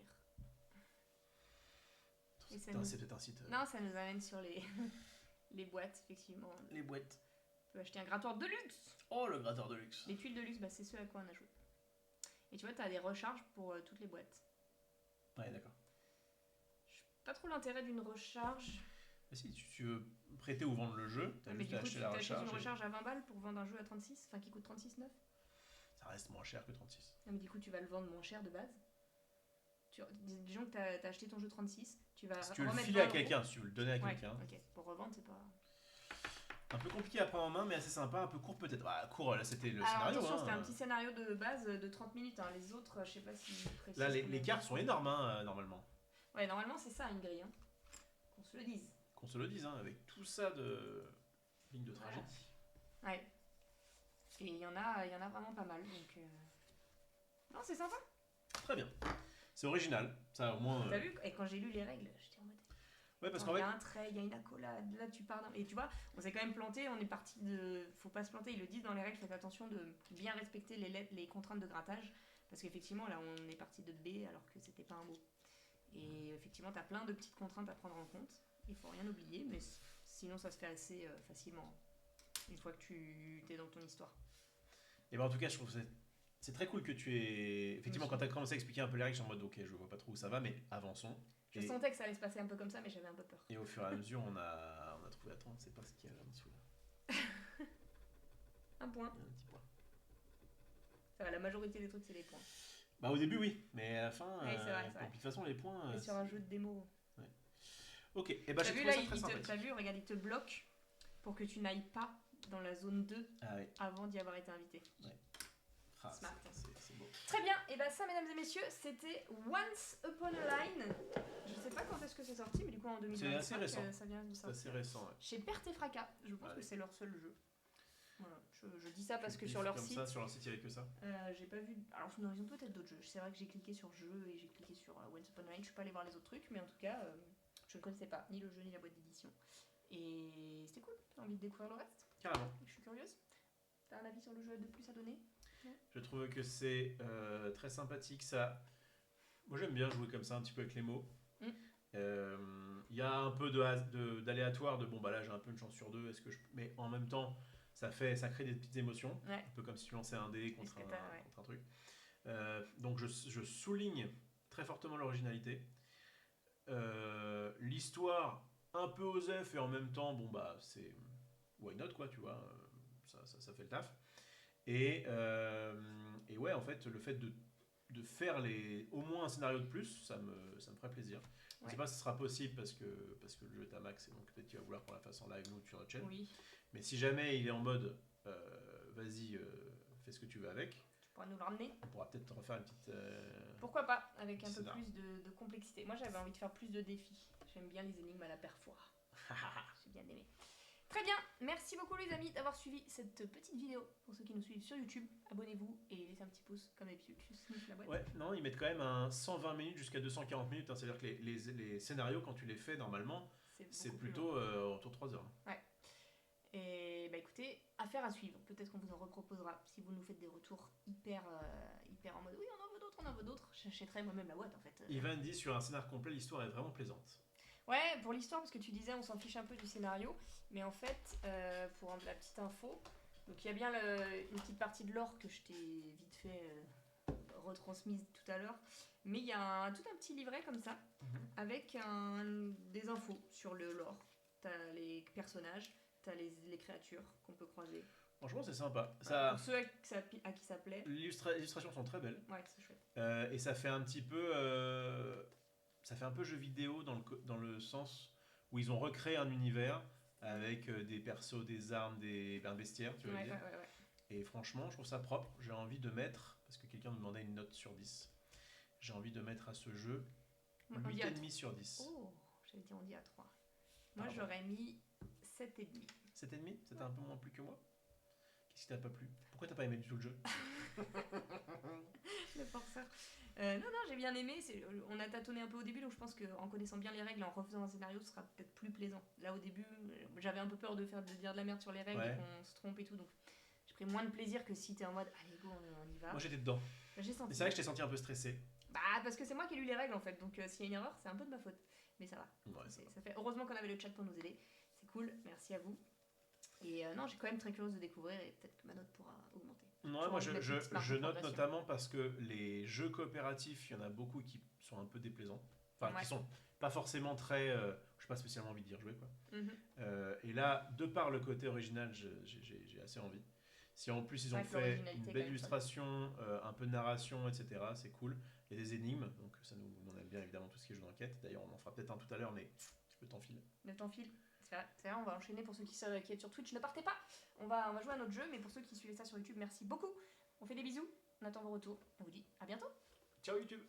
C'est peut-être un site. Non, ça nous amène sur les boîtes, effectivement. Les boîtes. On peut acheter un grattoir de luxe. Oh, le grattoir de luxe. Les tuiles de luxe, bah, c'est ce à quoi on a joué. Et tu vois, t'as des recharges pour toutes les boîtes. Ouais, d'accord. Je sais pas trop l'intérêt d'une recharge. Mais si tu veux prêter ou vendre le jeu, t'as juste à acheter la recharge. Une recharge à 20 balles pour vendre un jeu à 36, enfin qui coûte 36,9. Ça reste moins cher que 36. Non, mais du coup, tu vas le vendre moins cher de base. Disons que t'as acheté ton jeu 36, tu vas si tu veux le filer à quelqu'un, si tu veux le donner à quelqu'un. Ok, pour revendre, c'est pas... Un peu compliqué à prendre en main, mais assez sympa, un peu court peut-être. Ah, court, là c'était le scénario. Attention, c'était un petit scénario de base de 30 minutes. Hein. Les autres, je sais pas si... Là, les cartes sont énormes, hein, normalement. Ouais, normalement c'est ça une grille, hein. Qu'on se le dise. Qu'on se le dise, hein, avec tout ça de ligne de tragédie. Ouais. Et il y en a vraiment pas mal, donc... Non, c'est sympa. Très bien. C'est original, ça au moins... T'as vu? Et quand j'ai lu les règles, j'étais en mode... Ouais, parce qu'en fait... Il y a un trait, il y a une accolade, là tu pars d'un... Et tu vois, on s'est quand même planté, on est parti de... Faut pas se planter, ils le disent dans les règles, faites attention de bien respecter les contraintes de grattage, parce qu'effectivement, là, on est parti de B alors que c'était pas un mot. Et effectivement, t'as plein de petites contraintes à prendre en compte, il faut rien oublier, mais sinon ça se fait assez facilement, une fois que tu t'es dans ton histoire. Et ben en tout cas, je trouve que c'est très cool que tu aies... Effectivement, quand tu as commencé à expliquer un peu les règles, je suis en mode, ok, je vois pas trop où ça va, mais avançons. Je sentais que ça allait se passer un peu comme ça, mais j'avais un peu peur. Et au fur et à mesure, on a trouvé, attends, c'est pas ce qu'il y a là en dessous là. Un point. Un petit point. Ça va, la majorité des trucs, c'est des points. Bah au début, oui, mais à la fin, oui, c'est vrai. de toute façon, les points... Et sur un jeu de démo. Ouais. Ok, et bah j'ai trouvé ça très sympathique. T'as vu, regarde, il te bloque pour que tu n'ailles pas dans la zone 2 avant d'y avoir été invité. Ouais. Ah, smart. C'est beau. Très bien, et bah ça, mesdames et messieurs, c'était Once Upon a Line. Je sais pas quand est-ce que c'est sorti, mais du coup en 2025, c'est assez récent. Ça vient de sortir. C'est assez récent, ouais. Chez Perte et Fracas, je pense que c'est leur seul jeu. Voilà, je dis ça parce que sur leur site... sur leur site, il y avait que ça. J'ai pas vu... Alors, ils ont peut-être d'autres jeux. C'est vrai que j'ai cliqué sur jeu et j'ai cliqué sur Once Upon a Line. Je suis pas allée voir les autres trucs, mais en tout cas, je ne connaissais pas ni le jeu ni la boîte d'édition. Et c'était cool. T'as envie de découvrir le reste? Carrément. Je suis curieuse. T'as un avis sur le jeu de plus à donner? Non? Je trouve que c'est très sympathique. Ça... Moi, j'aime bien jouer comme ça, un petit peu avec les mots. Il y a un peu d'aléatoire de bon, bah là, j'ai un peu une chance sur deux. Est-ce que mais en même temps... Ça crée des petites émotions, un peu comme si tu lançais un dé contre un truc. Donc je souligne très fortement l'originalité. L'histoire un peu osef et en même temps, bon bah c'est why not quoi, tu vois, ça fait le taf. Et ouais, en fait, le fait de faire au moins un scénario de plus, ça me ferait plaisir. Je ne sais pas si ce sera possible parce que le jeu est à max et donc peut-être tu vas vouloir qu'on la fasse en live nous sur notre chaîne. Oui. Mais si jamais il est en mode vas-y, fais ce que tu veux avec, tu pourras nous le ramener. On pourra peut-être refaire une petite. Pourquoi pas, avec un peu plus de complexité. Moi j'avais envie de faire plus de défis. J'aime bien les énigmes à la perfoire. J'ai bien aimé. Très bien, merci beaucoup les amis d'avoir suivi cette petite vidéo. Pour ceux qui nous suivent sur YouTube, abonnez-vous et laissez un petit pouce comme d'habitude. Je sniffe la boîte. Ouais, non, ils mettent quand même un 120 minutes jusqu'à 240 minutes. Hein. C'est-à-dire que les scénarios, quand tu les fais normalement, c'est plutôt autour de 3 heures. Ouais. Et bah écoutez, affaire à suivre. Peut-être qu'on vous en reproposera si vous nous faites des retours hyper en mode oui, on en veut d'autres. J'achèterai moi-même la boîte en fait. Ivan dit sur un scénar complet, l'histoire est vraiment plaisante. Ouais, pour l'histoire, parce que tu disais on s'en fiche un peu du scénario, mais en fait, pour la petite info, donc il y a bien une petite partie de lore que je t'ai vite fait retransmise tout à l'heure, mais il y a tout un petit livret comme ça, avec des infos sur le lore. T'as les personnages, t'as les créatures qu'on peut croiser. Franchement, c'est sympa. Pour ceux à qui ça plaît. Les illustrations sont très belles. Ouais, c'est chouette. Et ça fait un petit peu... ça fait un peu jeu vidéo dans le sens où ils ont recréé un univers avec des persos, des armes, un bestiaire, tu veux dire. Ouais. Et franchement, je trouve ça propre. J'ai envie de mettre, parce que quelqu'un me demandait une note sur 10, j'ai envie de mettre à ce jeu 8,5 sur 10. Oh, j'avais dit on dit à 3. Moi, j'aurais mis 7,5. 7,5 ? C'était un peu moins plus que moi ? Qu'est-ce qui t'a pas plu ? Pourquoi t'as pas aimé du tout le jeu ? Le forceur. Non, j'ai bien aimé. On a tâtonné un peu au début, donc je pense qu'en connaissant bien les règles et en refaisant un scénario, ce sera peut-être plus plaisant. Là, au début, j'avais un peu peur de dire de la merde sur les règles et qu'on se trompe et tout, donc j'ai pris moins de plaisir que si t'es en mode allez, go, on y va. Moi, j'étais dedans. J'ai senti. Mais c'est vrai que je t'ai senti un peu stressé. Bah, parce que c'est moi qui ai lu les règles en fait, donc s'il y a une erreur, c'est un peu de ma faute. Mais ça va. Ouais, ça fait... Heureusement qu'on avait le chat pour nous aider. C'est cool, merci à vous. Et non, j'ai quand même très curieuse de découvrir et peut-être que ma note pourra augmenter. Ouais, moi je note notamment parce que les jeux coopératifs, il y en a beaucoup qui sont un peu déplaisants. Enfin, qui sont pas forcément très. Je n'ai pas spécialement envie de dire jouer, quoi. Et là, de par le côté original, j'ai assez envie. Si en plus ils ont fait une belle illustration, un peu de narration, etc., c'est cool. Il y a des énigmes, donc ça nous aime bien évidemment tout ce qui est jeu d'enquête. D'ailleurs, on en fera peut-être un tout à l'heure, mais je t'en file. C'est vrai, on va enchaîner pour ceux qui sont sur Twitch. Ne partez pas, on va jouer à notre jeu, mais pour ceux qui suivent ça sur YouTube, merci beaucoup. On fait des bisous, on attend vos retours. On vous dit à bientôt. Ciao YouTube.